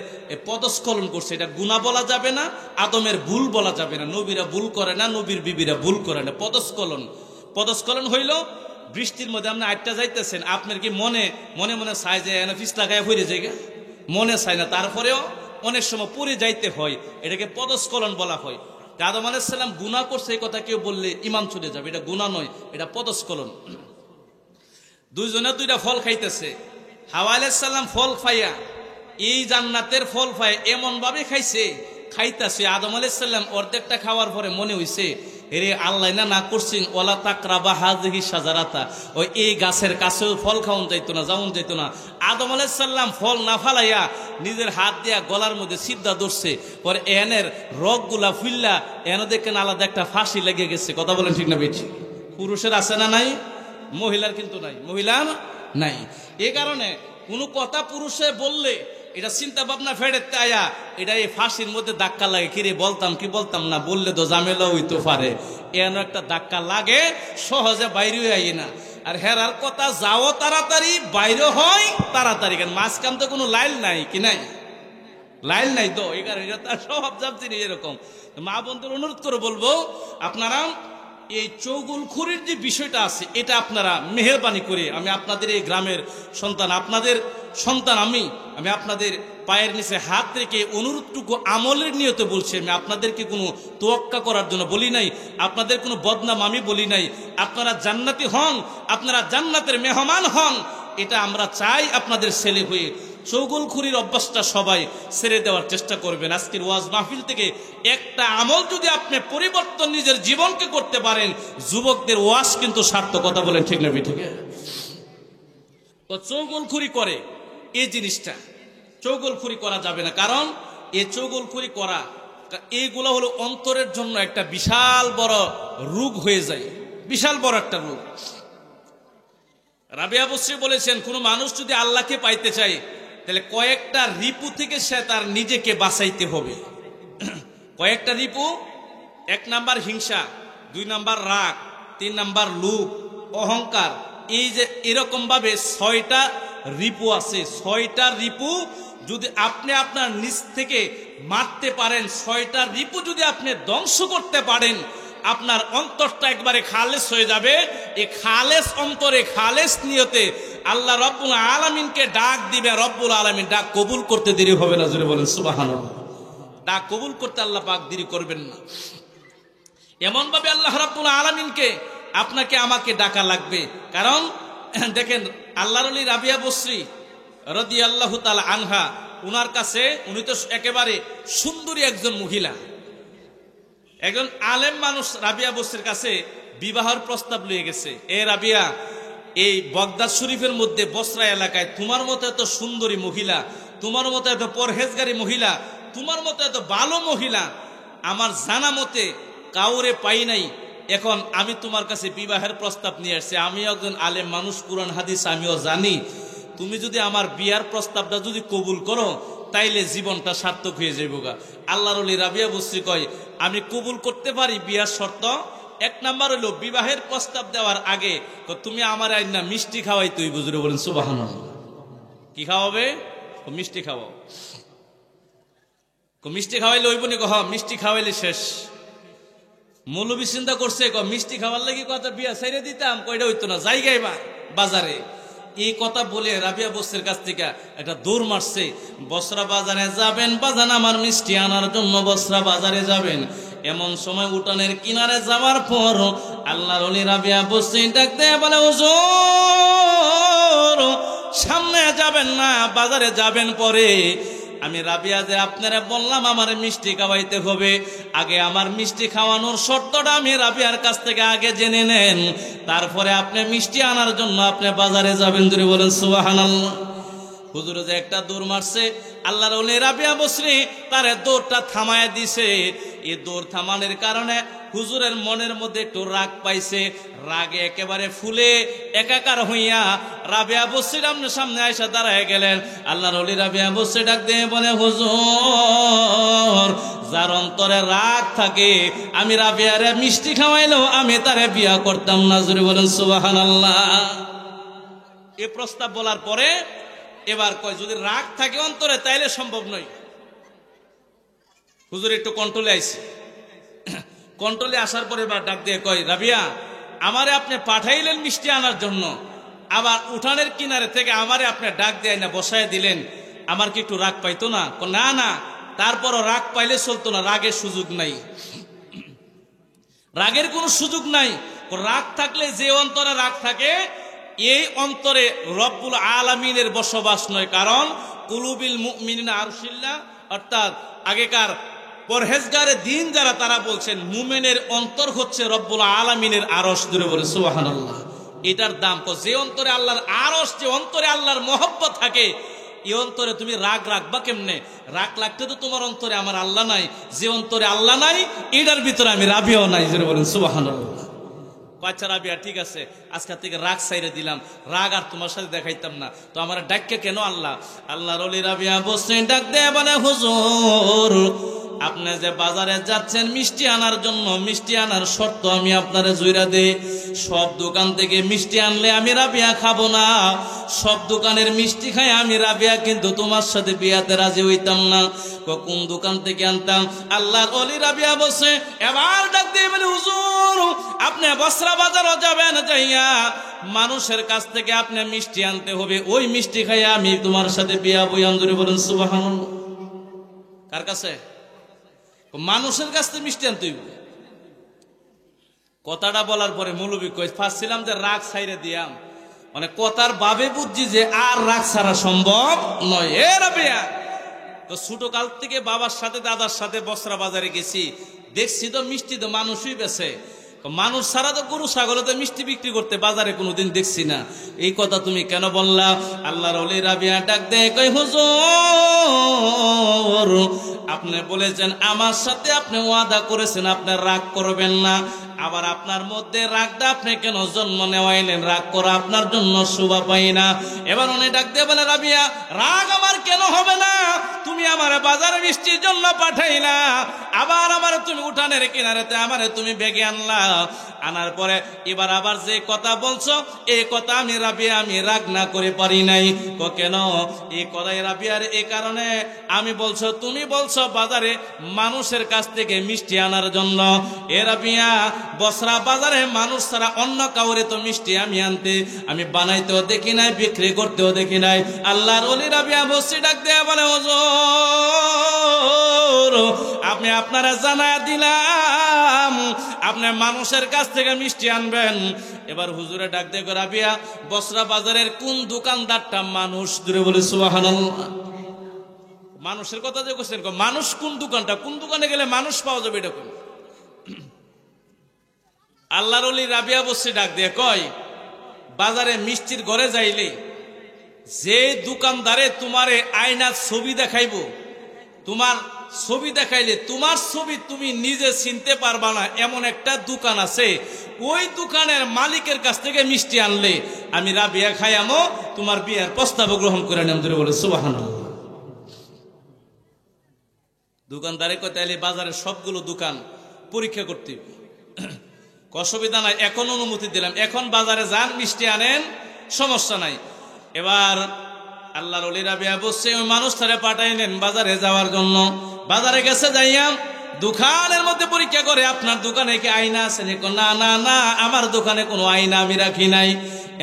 পদস্খলন করছে, এটা গুনাহ বলা যাবে না, আদমের ভুল বলা যাবে না। নবীরা ভুল করে না, নবীর বিবিরা ভুল করে না। পদস্খলন হইল বৃষ্টির মধ্যে আপনি আটটা যাইতেছেন, আপনার কি মনে মনে মনে চাই যে পিছলা গায়ে ফিরে যায়, মনে চায় না, তারপরেও অনেক সময় পড়ে যাইতে হয়, এটাকে পদস্খলন বলা হয়। আদম আলাইহিস সালাম গুনাহ করছে এই কথা কেউ বললে ঈমান চলে যাবে। এটা গুনাহ নয়, এটা পদস্খলন। দুইজনে দুইটা ফল খাইতেছে। হাওয়া আলাইহিস সালাম ফল খাইয়া এই জান্নাতের ফল পায় এমন ভাবে খাইছে, খাইতাছে। আদম আলাইহিস সালাম অর্ধেকটা খাওয়ার পরে মনে হইছে, এরে আল্লাহ না করছেন ওয়ালা তাকরাবা হাযিহি শাজারাতা, ওই এই গাছের কাছেও ফল খাওয়ান যাইতো না, যাওন যাইতো না। আদম আলাইহিস সালাম ফল না ফালাইয়া নিজের হাত দিয়া গলার মধ্যে সিদ্ধা ধরছে। পরে এনের রগগুলা ফুল্লা এনে দেখেন আলাদা একটা ফাঁসি লেগে গেছে। কথা বলেন ঠিক না বেঠি? পুরুষের আছে না নাই? মহিলার কিন্তু নাই, মহিলার নাই। এই কারণে কোনো কথা পুরুষে বললে এটা চিন্তা ভাবনা ফেরতে আয়া এটা এই ফাঁসির মধ্যে ধাক্কা লাগে, কিরে বলতাম কি বলতাম না, বললে তো ঝামেলা হইতে পারে, এন একটা ধাক্কা লাগে, সহজে বাইরে আই না। আর হেরার কথা যাও তাড়াতাড়ি, বাইরে হয় তাড়াতাড়ি, কেন মাঝখান তো কোনো লাইল নাই, কি নাই? লাইল নাই তো, এই কারণে তার স্বভাব জানছি এরকম। মা বোনদের অনুরোধ করে বলবো, আপনারা এই চৌগুলখুরির যে বিষয়টা আছে এটা আপনারা মেহেরবানি করে, আমি আপনাদের এই গ্রামের সন্তান, আপনাদের সন্তান, আমি আপনাদের পায়ের নিচে হাত রেখে অনুরোধটুকু আমলের নিয়তে বলছি। আমি আপনাদেরকে কোনো তোয়াক্কা করার জন্য বলি নাই, আপনাদের কোনো বদনাম আমি বলি নাই। আপনারা জান্নাতি হন, আপনারা জান্নাতের মেহমান হন, এটা আমরা চাই আপনাদের ছেলে হয়ে। চৌগুলখুরির অভ্যাসটা সবাই ছেড়ে দেওয়ার চেষ্টা করবেন। আজকের ওয়াজ মাহফিল থেকে একটা আমল যদি আপনি পরিবর্তন নিজের জীবনকে করতে পারেন, যুবকদের ওয়াজ কিন্তু সার্থক। কথা বলেন ঠিক না ঠিক? তো চৌগুলখুরি করে এই জিনিসটা, চৌগুলখুরি করা যাবে না। কারণ এই চৌগুলখুরি করা এইগুলো হলো অন্তরের জন্য একটা বিশাল বড় রোগ হয়ে যায়, বিশাল বড় একটা রোগ। রাবিয়া বসরি বলেছেন, কোন মানুষ যদি আল্লাহকে পাইতে চায় তাহলে কয়েকটা রিপু থেকে সে তার নিজেকে বাঁচাইতে হবে। কয়েকটা রিপু, 1 নাম্বার হিংসা, 2 নাম্বার রাগ, 3 নাম্বার লোভ, অহংকার। এই যে এরকম ভাবে 6টা রিপু আছে। 6টা রিপু যদি আপনি আপনার নিজ থেকে মারতে পারেন, 6টা রিপু যদি আপনি ধ্বংস করতে পারেন, আপনার অন্তরটা একবারে খালেস হয়ে যাবে। এই খালেস অন্তরে, খালেস নিয়তে আল্লাহ রব্বুল আলামিনকে ডাক দিবে। রব্বুল আলামিন ডাক কবুল করতে দেরি হবে না। জোরে বলেন সুবহানাল্লাহ। ডাক কবুল করতে আল্লাহ পাক দেরি করবেন না। এমন ভাবে আল্লাহ রব্বুল আলামিনকে আপনাকে আমাকে ডাকা লাগবে। কারণ দেখেন, আল্লাহর ওলি রাবিয়া বসরি রাদিয়াল্লাহু তাআলা আনহা, উনার কাছে, উনি তো একেবারে সুন্দরী একজন মহিলা, একজন আলেম মানুষ রাবিয়া বসরির কাছে বিবাহের প্রস্তাব লয়ে গেছে। এ রাবিয়া, এই বগদাদ শরীফের মধ্যে বসরা এলাকায় তোমার মতো এত সুন্দরী মহিলা, তোমার মতো এত পরহেজগারী মহিলা, তোমার মতো এত ভালো মহিলা আমার জানা মতে কাউরে পাই নাই। এখন আমি তোমার কাছে বিবাহের প্রস্তাব নিয়ে আসছি। আমি একজন আলেম মানুষ, কুরআন হাদিস আমিও জানি। তুমি যদি আমার বিয়ার প্রস্তাবটা যদি কবুল করো তাইলে জীবনটা সার্থক হয়ে যাইব গা। আল্লাহর ওলি রাবিয়া বসরি কয়, আমি কবুল করতে পারি বিয়ার শর্ত। 1 নাম্বার হলো বিবাহের প্রস্তাব দেওয়ার আগে তুমি আমার আইনা মিষ্টি খাওয়াই। তুই বুঝরে বলেন সুবহানাল্লাহ। কি খাওয়াবে? মিষ্টি খাওয়াও। মিষ্টি খাওয়াইলে ওইব নি? মিষ্টি খাওয়াইলে শেষ। মৌলবী চিন্তা করছে, মিষ্টি খাওয়ার লাগি কথা বিয়া ছাইরে দিতাম, কয়টা হইতো না, জায়গায় বাজারে। এই কথা বলে রাবিয়া বসরির কাছ থেকে একটা দৌড় মারছে। বসরা বাজারে যাবেন বাজান, আমার মিষ্টি আনার জন্য বসরা বাজারে যাবেন। এমন সময় উঠানের কিনারে যাওয়ার পর আল্লাহর ওলি রাবিয়া বসরি ডাকতে বলে, হুজুর সামনে যাবেন না, বাজারে যাবেন পরে। আমি রাবিয়া যে আপনারা বললাম আমার মিষ্টি খাওয়াইতে হবে, আগে আমার মিষ্টি খাওয়ানোর শর্তটা আমি রাবিয়ার কাছ থেকে আগে জেনে নেন, তারপরে আপনি মিষ্টি আনার জন্য আপনি বাজারে যাবেন। ধরে বলেন সুবহানাল্লাহ। হুজুর যে একটা দৌড় মারছে, আল্লাহর ওলি রাবিয়া বসরি তারে দৌড়টা থামায় দিছে। এই দৌড় থামানোর কারণে হুজুরের মনের মধ্যে একটু রাগ পাইছে। রাগে একেবারে ফুলে একাকার হইয়া রাবিয়া বসরির আপনার সামনে আয়সা দাঁড়ায় গেলেন। আল্লাহর ওলি রাবিয়া বসরি ডাক দিয়ে বলে, হুজুর যার অন্তরে রাগ থাকে আমি রাবিয়ারে মিষ্টি খাওয়াইলেও আমি তারে বিয়া করতাম না। জোরে বলেন সুবহানাল্লাহ। এই প্রস্তাব বলার পরে এবার কয়, যদি রাগ থাকে অন্তরে তাইলে সম্ভব নয়। হুজুর একটু কন্ট্রোলে আইছে। কন্ট্রোলে আসার পরে এবার ডাক দিয়ে কয়, রাবিয়া আমারে আপনি পাঠাইলেন মিষ্টি আনার জন্য, আবার উঠানের কিনারে থেকে আমারে আপনি ডাক দিয়ে না বসায় দিলেন, আমার কি একটু রাগ পাইতো না? না না, তারপরও রাগ পাইলে চলতো না, রাগের সুযোগ নাই। রাগের কোনো সুযোগ নাই। রাগ থাকলে যে অন্তরে রাগ থাকে এই অন্তরে রব্বুল আলামিনের বসবাস নয়। কারণ কুলুবিল মুমিনিনা আরশিল্লাহ, অর্থাৎ আগেকার পরহেজগারে দিন যারা তারা বলছেন মুমিনের অন্তর হচ্ছে রব্বুল আলামিনের আরশ। ধরে বলে সুবহানাল্লাহ। এটার দাম যে অন্তরে আল্লাহর আরশ, যে অন্তরে আল্লাহর মহব্বত থাকে, এই অন্তরে তুমি রাগ রাখবা কেমনে? রাগ লাগতে তো তোমার অন্তরে আমার আল্লাহ নাই। যে অন্তরে আল্লাহ নাই এটার ভিতরে আমি রাবিয়াও নাই। ধরে বলেন সুবহানাল্লাহ। আচ্ছা রাবিয়া, ঠিক আছে, আজকের থেকে রাগ সাইরে দিলাম, রাগ আর তোমার সাথে দেখাইতাম না। তো আমার ডাককে কেন আল্লাহ? আল্লাহর ওলি রাবিয়া বসে ডাক দেয়, বলে হুজুর আপনি যে বাজারে যাচ্ছেন মিষ্টি আনার জন্য, মিষ্টি আনার শর্ত আমি আপনারে জুইরা দেই। সব দোকান থেকে মিষ্টি আনলে আমি রাবিয়া খাবো না। সব দোকানের মিষ্টি খাই আমি রাবিয়া কিন্তু তোমার সাথে বিয়াতে রাজি হইতাম না। কোন দোকান থেকে আনতাম? আল্লাহর ওলি রাবিয়া বসে এবার ডাক দিয়ে বলে, হুজুর আপনি বসরা বাজারও যাবেন, যাইয়া মানুষের কাছ থেকে আপনি মিষ্টি আনতে হবে। ওই মিষ্টি খাই আমি তোমার সাথে বিয়া বইয়াম। ধরে বলেন সুবহানাল্লাহ। কার কাছে? মানুষের কাছ থেকে মিষ্টি আনতে হইব। কথাটা বলার পরে মৌলবী কই ফাঁসছিলাম যে রাগ সাইরে দিয়াম, মানে কথার বাবে বুঝছি যে আর রাগ ছাড়া সম্ভব নয়। এ রাবিয়া, তো ছোট কাল থেকে বাবার সাথে দাদার সাথে বসরা বাজারে গেছি, দেখছি তো মিষ্টি তো মানুষই বেছে। মানুষ ছাড়া তো গরু ছাগলে তো মিষ্টি বিক্রি করতে বাজারে কোনোদিন দেখছি না। এই কথা তুমি কেন বললা? আল্লাহর ওলি রাবিয়া ডাক দেয়, কই হুজুর আপনি বলেছেন আমার সাথে আপনি ওয়াদা করেছেন আপনি রাগ করবেন না, আবার আপনার মধ্যে রাগটা আপনি কেন জন্ম নেওয়াইলেন? রাগ করা আপনার জন্য শোভা পাই না। এবার উনি ডাক দিয়ে বলে, রাবিয়া রাগ আমার কেন হবে না? তুমি আমার বাজারে মিষ্টির জন্য পাঠাইলা, আবার আমার তুমি উঠানের কিনারেতে আমারে তুমি বেগে আনলা, আনার পরে এবার আবার যে কথা বলছো এই কথা আমি রাবিয়া আমি রাগ না করে পারি নাই। কেন? এই কথাই রাবিয়ার এই কারণে আমি বলছো, তুমি বলছো বাজারে মানুষের কাছ থেকে মিষ্টি আনার জন্য। এ রাবিয়া বসরা বাজারে মানুষ ছাড়া অন্য কাউরে তো মিষ্টি আমি আনতে আমি বানাইতেও দেখি নাই, বিক্রি করতেও দেখি নাই। আল্লাহর ওলি রাবিয়া বসে ডাক দেয়া বলে, হুজুর আপনি আপনারা জানা দিলাম আপনি মানুষের কাছ থেকে মিষ্টি আনবেন। এবার হুজুরে ডাক দিয়ে, রাবিয়া বসরা বাজারের কোন দোকানদারটা মানুষ? দূরে বলে সুবহানাল্লাহ। মানুষের কথা যে বলছেন, মানুষ কোন দোকানটা? কোন দোকানে গেলে মানুষ পাওয়া যাবে এটা কোন? আল্লাহর ওলি রাবিয়া বসে ডাক দিয়ে কয়, বাজারে মিষ্টির ঘরে যাইলে যে দোকানদারে তোমারে আয়নার ছবি দেখাইব, তোমার ছবি দেখাইলে তোমার ছবি তুমি নিজে চিনতে পারবা না এমন একটা দোকান আছে, ওই দোকানের মালিকের কাছ থেকে মিষ্টি আনলে আমি রাবিয়া খাইয়ামো, তোমার বিয়ার প্রস্তাব গ্রহণ করে নেম। ধরে বলে সুবহানাল্লাহ। দোকানদারে কয় তাইলে বাজারের সবগুলো দোকান পরীক্ষা করতে অসুবিধা নাই, এখন অনুমতি দিলাম, এখন বাজারে যান মিষ্টি আনেন, সমস্যা নাই। এবার আল্লাহর ওলি রাবিয়া বসছে ওই মানুষ তারে পাঠাইলেন বাজারে যাওয়ার জন্য। বাজারে গেছে, যাইয়া দোকানের মধ্যে পরীক্ষা করে, আপনার দোকানে কি আয়না আছে? না না না, আমার দোকানে কোনো আয়না আমি রাখি নাই।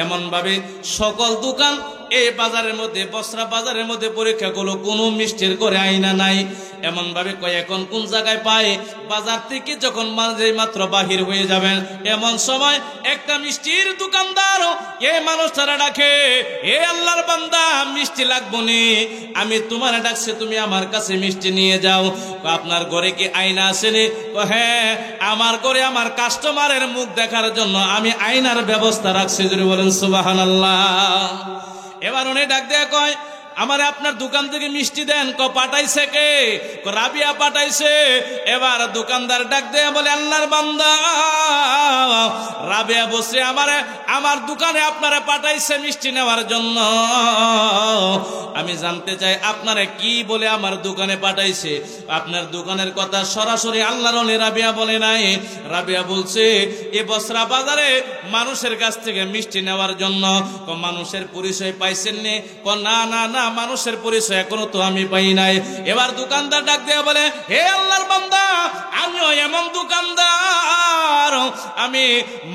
এমন ভাবে সকল দোকান এই বাজারের মধ্যে, বসরা বাজারের মধ্যে পরীক্ষা করলো, কোনো মিষ্টির করে আয়না নাই। এমন ভাবে কয় এখন কোন জায়গায় পায়? বাজার থেকে যখন মাত্র বাহির হয়ে যাবেন এমন সময় একটা মিষ্টির দোকানদার এই মানুষ তারা ডাকে, এ আল্লাহর বান্দা মিষ্টি লাগবো নি, আমি তোমার ডাকছে, তুমি আমার কাছে মিষ্টি নিয়ে যাও। আপনার ঘরে কি আয়না আসেনি? হ্যাঁ, আমার ঘরে আমার কাস্টমারের মুখ দেখার জন্য আমি আয়নার ব্যবস্থা রাখছি। যদি বলেন সুবহানাল্লাহ। এবার উনি ডাক দেয়া কয়, আমারে আপনার দোকান থেকে মিষ্টি দেন। পাঠাইছে কে? রাবিয়া পাঠাইছে। এবার দোকানদার ডাক দেয়া বলে, আল্লাহর বান্দা রাবিয়া বসে আমার দোকানে আপনারা পাঠাইছে মিষ্টি নেওয়ার জন্য। আমি জানতে চাই আপনারা কি বলে আমার দোকানে পাঠাইছে? আপনার দোকানের কথা সরাসরি আল্লাহর ওলি রাবিয়া বলে নাই। রাবিয়া বলছে এ বসরা বাজারে মানুষের কাছ থেকে মিষ্টি নেওয়ার জন্য। মানুষের পরিচয় পাইছেন নি? না না না, মানুষের পরিচয় এখনো তো আমি পাই নাই। এবার দোকানদার ডাক দেয়া বলে, হে আল্লাহর বান্দা, আমিও এমন দোকানদার, আমি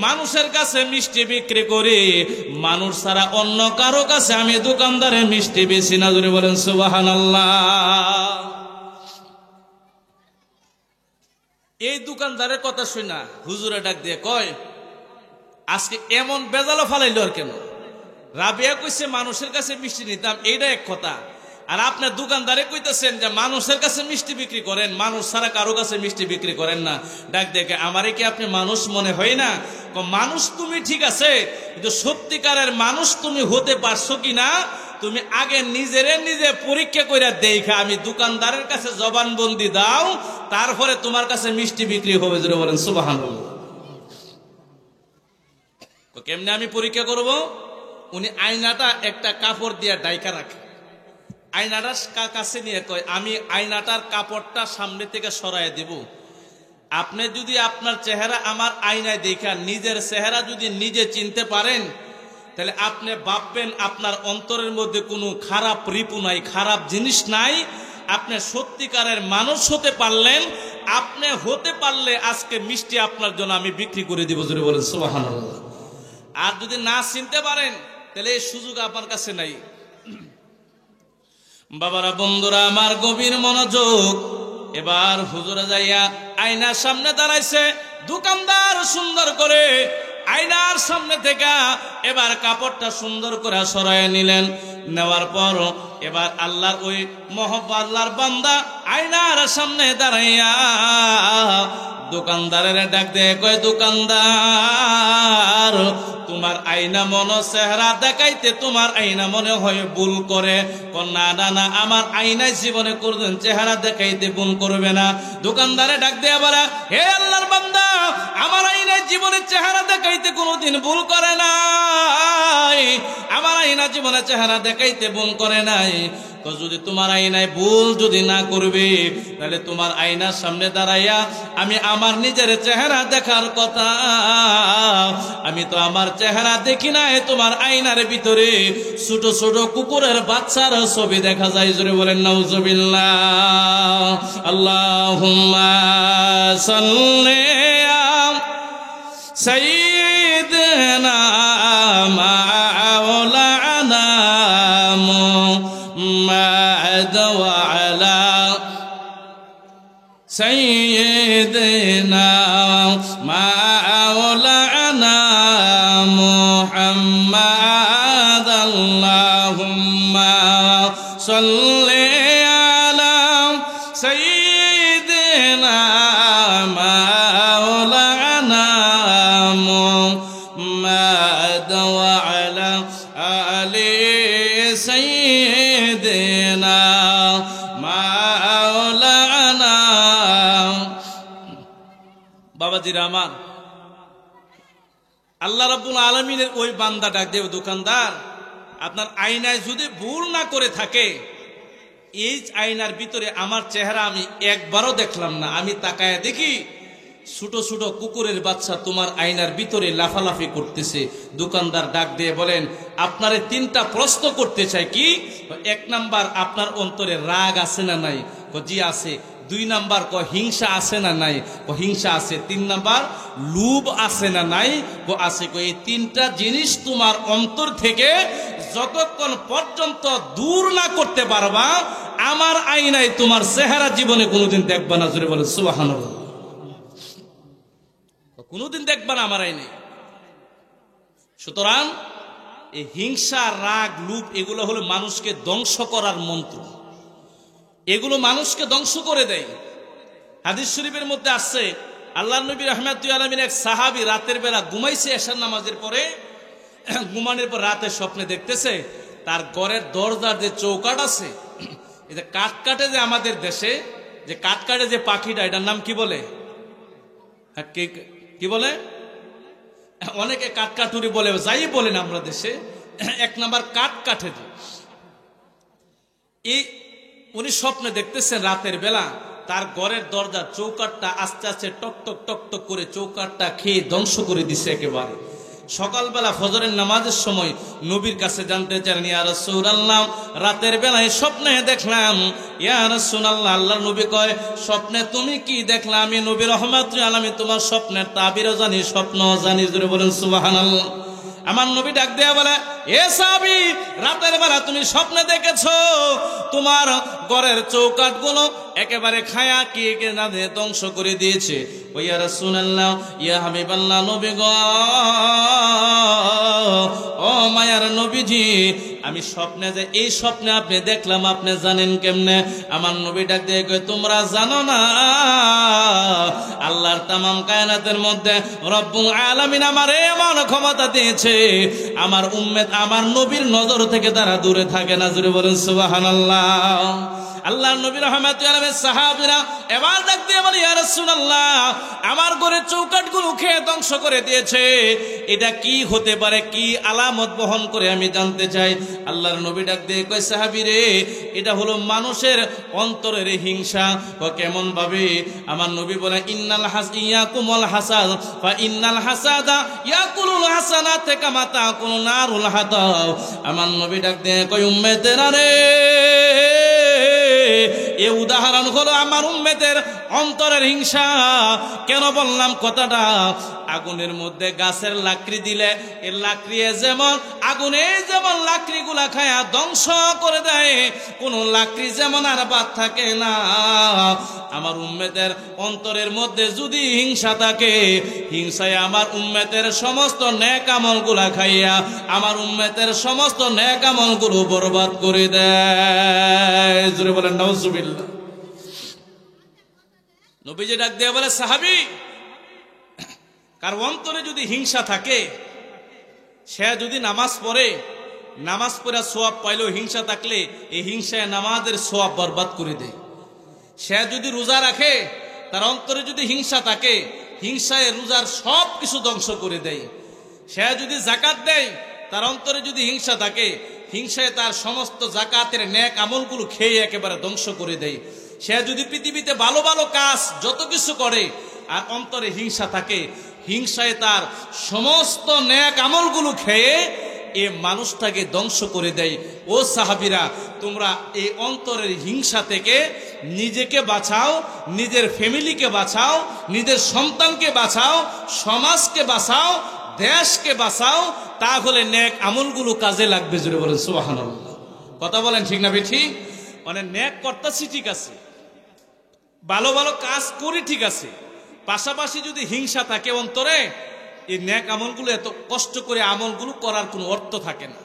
মানুষের কাছে মিষ্টি বিক্রি করি, মানুষ ছাড়া অন্য কারো কাছে আমি দোকানদারে মিষ্টি বেশি না। জোরে বলেন সুবহানাল্লাহ। এই দোকানদারের কথা শুনা হুজুরে ডাক দিয়ে কয়, আজকে এমন বেজালো ফালাইলো আর কেন? রাবিয়া কইছে মানুষের কাছে মিষ্টি নিতাম, এইটা এক কথা। আর আপনার দোকানদারে কইতেছেন যে মানুষের কাছে মিষ্টি বিক্রি করেন, মানুষ ছাড়া কারো কাছে মিষ্টি বিক্রি করেন না। ডাক দেখে, আমারে কি আপনি মানুষ মনে হয় না? মানুষ তুমি ঠিক আছে, কিন্তু সত্যিকারের মানুষ তুমি হতে পারছো কিনা তুমি আগে নিজে পরীক্ষা করে দেখা, আমি দোকানদারের কাছে জবানবন্দি দাও, তারপরে তোমার কাছে মিষ্টি বিক্রি হবে। জোরে বলেন সুবহানাল্লাহ। কেমনে আমি পরীক্ষা করব? উনি আয়নাটা একটা কাপড় দিয়ে ডাইকা রাখে, আয়নাটার কাছে নিয়ে কয়, আমি আয়নাটার কাপড়টা সামনে থেকে সরাই দেব। আপনি যদি আপনার চেহারা আমার আয়নায় দেখা নিজের চেহারা যদি নিজে চিনতে পারেন, তাহলে আপনি ভাববেন আপনার অন্তরের মধ্যে কোনো খারাপ রিপু নাই, খারাপ জিনিস নাই। আপনি সত্যিকারের মানুষ হতে পারলেন। আপনি হতে পারলে আজকে মিষ্টি আপনার জন্য আমি বিক্রি করে দিব। জোরে বলেন সুবহানাল্লাহ। আর যদি না চিনতে পারেন, তাহলে এই সুযোগ আপনার কাছে নাই। বাবারা, বন্ধুরা আমার, গভীর মনোযোগ। এবার হুজুরে যাইয়া আয়নার সামনে দাঁড়াইছে। দোকানদার সুন্দর করে আয়নার সামনে থেকে এবার কাপড়টা সুন্দর করে সরাই নিলেন। নেওয়ার পর এবার আল্লাহর ওই আল্লাহর বান্দা আয়নার সামনে দাঁড়াইয়া দোকানদারের ডাক দিয়ে কয়, দোকানদার, তোমার আয়না মনে চেহারা দেখাইতে তোমার আয়না মনে হয় ভুল করে। না না না, আমার আয়নায় জীবনে করবেন চেহারা দেখাইতে ভুল করবে না। দোকানদারে ডাক দিয়ে বলে, হে আল্লাহর বান্দা, আমার আয়নায় জীবনে চেহারা দেখাইতে কোনোদিন ভুল করে নাই, আমার আয়না জীবনে চেহারা দেখাইতে ভুল করে নাই। তো যদি তোমার আয়নায় ভুল যদি না করবে, তাহলে তোমার আয়নার সামনে দাঁড়াইয়া আমি আমার নিজের চেহারা দেখার কথা। আমি তো আমার চেহারা দেখি নাই, তোমার আয়নার ভিতরে ছোট ছোট কুকুরের বাচ্চার ছবি দেখা যায়। জোরে বলেন নাউজুবিল্লাহ। আল্লাহুম্মা সাল্লি আলা সাইয়্যিদিনা মাওলানা মুহাম্মাদ ওয়া আলা সাইয়্যিদিনা মাওলানা মুহাম্মাদ। আল্লাহুম্মা সাল্লি আলা সাইয়্যিদিনা মাওলানা মুহাম্মাদ ওয়া আলা আলি সাইয়্যিদিনা মাওলানা। বাবাজি রহমান, আল্লাহ রাব্বুল আলামিনের ওই বান্দা ডাক দেব, দোকানদার, আপনার আয়নায় যদি ভুল না করে থাকে, এই আয়নার ভিতরে আমার চেহারা আমি একবারও দেখলাম না, আমি তাকায় দেখি ছোট ছোট কুকুরের বাচ্চা তোমার আয়নার ভিতরে লাফালাফি করতেছে। দোকানদার ডাক দিয়ে বলেন, আপনারে তিনটা প্রশ্ন করতে চাই। কি? এক নাম্বার, আপনার অন্তরে রাগ আছে না নাই? জি আছে। দুই নাম্বার, হিংসা আছে না নাই? হিংসা আছে। তিন নাম্বার, লোভ আছে না নাই? আছে। এই তিনটা জিনিস তোমার অন্তর থেকে যতক্ষণ পর্যন্ত দূর না করতে পারবা, আমার আয়নায় তোমার চেহারা জীবনে কোনোদিন দেখবা না। জোরে বলে সুবহানাল্লাহ। কোনোদিন দেখবা না আমার আয়নায়। সুতরাং এই হিংসা, রাগ, লোভ এগুলো হলো মানুষকে ধ্বংস করার মন্ত্র। এগুলো মানুষকে ধ্বংস করে দেয়। হাদিস শরীফের মধ্যে আসছে, আল্লাহর নবী রাহমাতুল আলামিন এক সাহাবী রাতের বেলা ঘুমাইছে এশার নামাজের পরে। ঘুমানোর পর রাতে স্বপ্নে দেখতেছে তার ঘরের দরজার যে চৌকাঠ আছে, এই যে কাঠ কাটে, যে আমাদের দেশে যে কাঠ কাটে যে পাখিটা, এটার নাম কি বলে? কি বলে? অনেকে কাঠকাঠুরি বলে, যাই বলেন আমরা দেশে। এক নাম্বার কাঠ কাঠে। এই উনি স্বপ্নে দেখতেছেন রাতের বেলা তার ঘরের দরজা চৌকাঠটা আস্তে আস্তে টক টক টক টক করে চৌকাঠটা খেয়ে ধ্বংস করে দিছে একেবারে। সকালবেলা ফজরের নামাজের সময় নবীর কাছে জানতে চান, ইয়া রাসূলুল্লাহ, রাতের বেলায় স্বপ্নে দেখলাম। ইয়া রাসূলুল্লাহ, আল্লাহর নবী কয়, স্বপ্নে তুমি কি দেখলা? আমি নবী রাহমাতুল আলামিন তোমার স্বপ্নের তাবিরও জানি, স্বপ্নও জানি। জোরে বলেন সুবহানাল্লাহ। আমার নবী ডাক দেয়া বলে, এ সাহাবী, রাতের বেলা তুমি স্বপ্নে দেখেছো তোমার ঘরের চৌকাট গুলো একেবারে খায়া কি না ধ্বংস করে দিয়েছে। ও ইয়া রাসূলুল্লাহ, ইয়া হাবিবাল্লাহ, নবী গো, ও মায়ার নবীজি, আমি স্বপ্নে যে এই স্বপ্নে আপনি দেখলাম, আপনি জানেন কেমনে? আমার নবী ডাক দিয়ে কয়, তোমরা জানো না আল্লাহর তামাম কায়নাতের মধ্যে রব্বুল আলামিন আমার এমন ক্ষমতা দিয়েছে, আমার উম্মত আমার নবীর নজর থেকে তারা দূরে থাকে না। জোরে বলেন সুবহানাল্লাহ। আল্লাহর নবী রাহমাতুল আলামিন সাহাবীরা এবার ডাক দিয়ে বলে, ইয়া রাসূলুল্লাহ, আমার ঘরের চৌকাটগুলো খেয়ে ধ্বংস করে দিয়েছে, এটা কি হতে পারে, কি আলামত বহন করে আমি জানতে চাই। আল্লাহর নবী ডাক দিয়ে কয়, সাহাবী রে, এটা হলো মানুষের অন্তরের হিংসা। কেমন ভাবে? আমার নবী বলে, ইন্নাল ইয়াকুমুল হাসাদ ফা ইন্নাল হাসাদা ইয়াকুলুল হাসানাত কামা তাকুলু নারুল হাতাব। আমার নবী ডাক দিয়ে কয়, উম্মতেরা রে, এ উদাহরণ হলো আমার উম্মতের অন্তরের হিংসা। কেন বললাম কথাটা? আগুনের মধ্যে গাছের লাকড়ি দিলে এই লাকড়ি যেমন আগুনে যেমন লাকড়ি গুলা খায়া ধ্বংস করে দেয়, কোন লাকড়ি যেমন আর বাদ থাকে না, আমার উম্মতের অন্তরের মধ্যে যদি হিংসা থাকে, হিংসায় আমার উম্মতের সমস্ত নেক আমল গুলা খাইয়া আমার উম্মতের সমস্ত নেক আমল গুলো বরবাদ করে দেয়। জোরে বলেন নাউজুবিল্লাহ। নবীজি ডাক দিয়ে বলে, সাহাবী, কার অন্তরে যদি হিংসা থাকে, সে যদি নামাজ পড়ে, নামাজ পড়া সোয়াব পাইলেও হিংসা থাকলে এই হিংসায় নামাজের সোয়াব বরবাদ করে দেয়। সে যদি রোজা রাখে, তার অন্তরে যদি হিংসা থাকে, হিংসায় রোজার সব কিছু ধ্বংস করে দেয়। সে যদি যাকাত দেয়, তার অন্তরে যদি হিংসা থাকে, হিংসায় তার সমস্ত যাকাতের নেক আমলগুলো খেয়ে একেবারে ধ্বংস করে দেয়। সে যদি পৃথিবীতে ভালো ভালো কাজ যত কিছু করে আর অন্তরে হিংসা থাকে, হিংসায় তার সমস্ত নেক আমলগুলো খেয়ে এ মানুষটাকে ধ্বংস করে দেয়। ও সাহাবীরা, তোমরা এই অন্তরের হিংসা থেকে নিজেকে বাঁচাও, নিজের ফ্যামিলিকে বাঁচাও, নিজের সন্তানকে বাঁচাও, সমাজকে বাঁচাও, দেশকে বাঁচাও, তাহলে নেক আমলগুলো কাজে লাগবে। জোরে বলেন সুবহানাল্লাহ। কথা বলেন ঠিক না বেঠিক? মানে নেক করতেছি ঠিক আছে, ভালো ভালো কাজ করি ঠিক আছে, পাশাপাশি যদি হিংসা থাকে অন্তরে, এই নেক আমলগুলো এত কষ্ট করে আমলগুলো করার কোনো অর্থ থাকে না,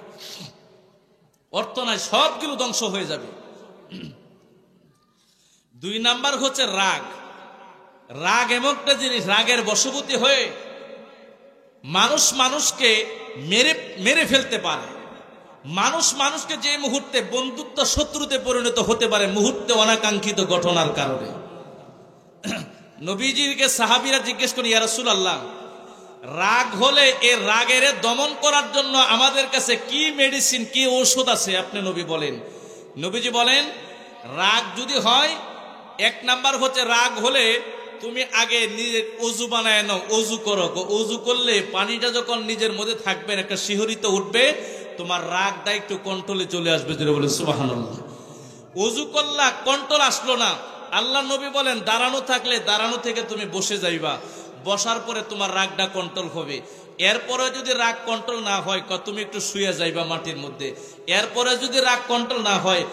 অর্থ নাই, সবগুলো ধ্বংস হয়ে যাবে। 2 নাম্বার হচ্ছে রাগ। রাগ এমন একটা জিনিস, রাগের বশবর্তী হয়ে মানুষ মানুষকে মেরে ফেলতে পারে। মানুষ মানুষকে যে মুহূর্তে বন্ধুত্ব শত্রুতে পরিণত হতে পারে মুহূর্তে অনাকাঙ্ক্ষিত ঘটনার কারণে। নবীজিকে সাহাবীরা জিজ্ঞেস করেন, ইয়া রাসূলুল্লাহ, রাগ হলে এর রাগের দমন করার জন্য আমাদের কাছে কি মেডিসিন, কি ঔষধ আছে, আপনি নবী বলেন। নবীজি বলেন, রাগ যদি হয়, 1 নাম্বার হচ্ছে রাগ হলে তুমি আগে নিজের অজু বানায় নাও, অজু করো। অজু করলে পানিটা যখন নিজের মধ্যে থাকবে, একটা শিহরিত উঠবে, তোমার রাগটা একটু কন্ট্রোলে চলে আসবে। যেটা বলে সুবহানাল্লাহ। অজু করলা, কন্ট্রোল আসলো না, আল্লাহ নবী বলেন দাঁড়ানো থাকলে দাঁড়ানো থেকে তুমি বসে যাইবা, বসার পরে তোমার রাগটা কন্ট্রোল হবে। এরপরে যদি রাগ কন্ট্রোল না হয়, তুমি একটু শুয়ে যাইবা মাটির মধ্যে। এরপরে যদি রাগ কন্ট্রোল না হয়,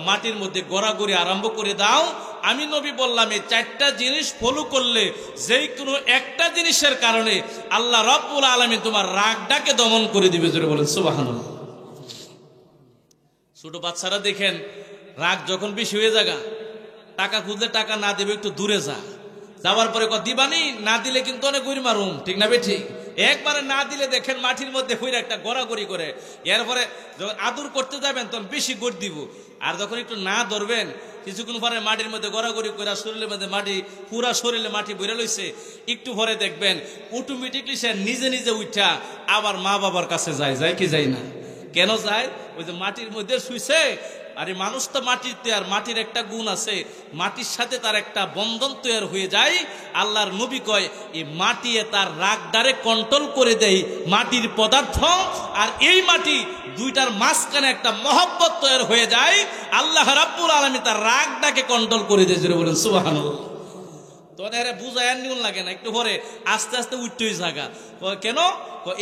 মাটির মধ্যে গড়াগড়ি আরম্ভ করে দাও। আমি নবী বললাম, এই 4টা জিনিস ফলো করলে যেই কোনো একটা জিনিসের কারণে আল্লাহ রাব্বুল আলামিন তোমার রাগটাকে দমন করে দিবে। জোরে বলেন সুবহানাল্লাহ। ছোট বাচ্চারা দেখেন, রাগ যখন বেশি হয়ে যাগা, টাকা খুঁজলে টাকা না দেবে, একটু দূরে যা, যাওয়ার পরে দিবানি, না দিলে কিন্তু অনেক গড়ি মারুম, ঠিক না বেঠিক? একবারে না দিলে দেখেন মাটির মধ্যে হইরা একটা গড়াগড়ি করে, এরপরে যখন আদর করতে যাবেন তখন বেশি গড় দিব, আর যখন একটু না ধরবেন কিছুক্ষণ পরে মাটির মধ্যে গড়াগড়ি করে শরীরের মধ্যে মাটি, পুরা শরীরে মাটি বইরা লইছে, একটু পরে দেখবেন অটোমেটিকলি সে নিজে নিজে উঠা আবার মা বাবার কাছে যায় কি যায় না? কেন যায়? ওই যে মাটির মধ্যে শুইছে। আরে মানুষ তো মাটিতে, আর মাটির একটা গুণ আছে, মাটির সাথে তার একটা বন্ধন তৈরি হয়ে যায়। আল্লাহর নবী কয়, এই মাটি তার রাগটারে কন্ট্রোল করে দেয়, মাটির পদার্থ আর এই মাটি দুইটার মাঝখানে একটা মহব্বত তৈরি হয়ে যায়। আল্লাহ রাব্বুল আলামিন তার রাগটাকে কন্ট্রোল করে দেয়। জোরে বলেন সুবহানাল্লাহ। তো এরা বুঝায় নিউন লাগে না, একটু পরে আস্তে আস্তে উঠতেই জায়গা। কেন?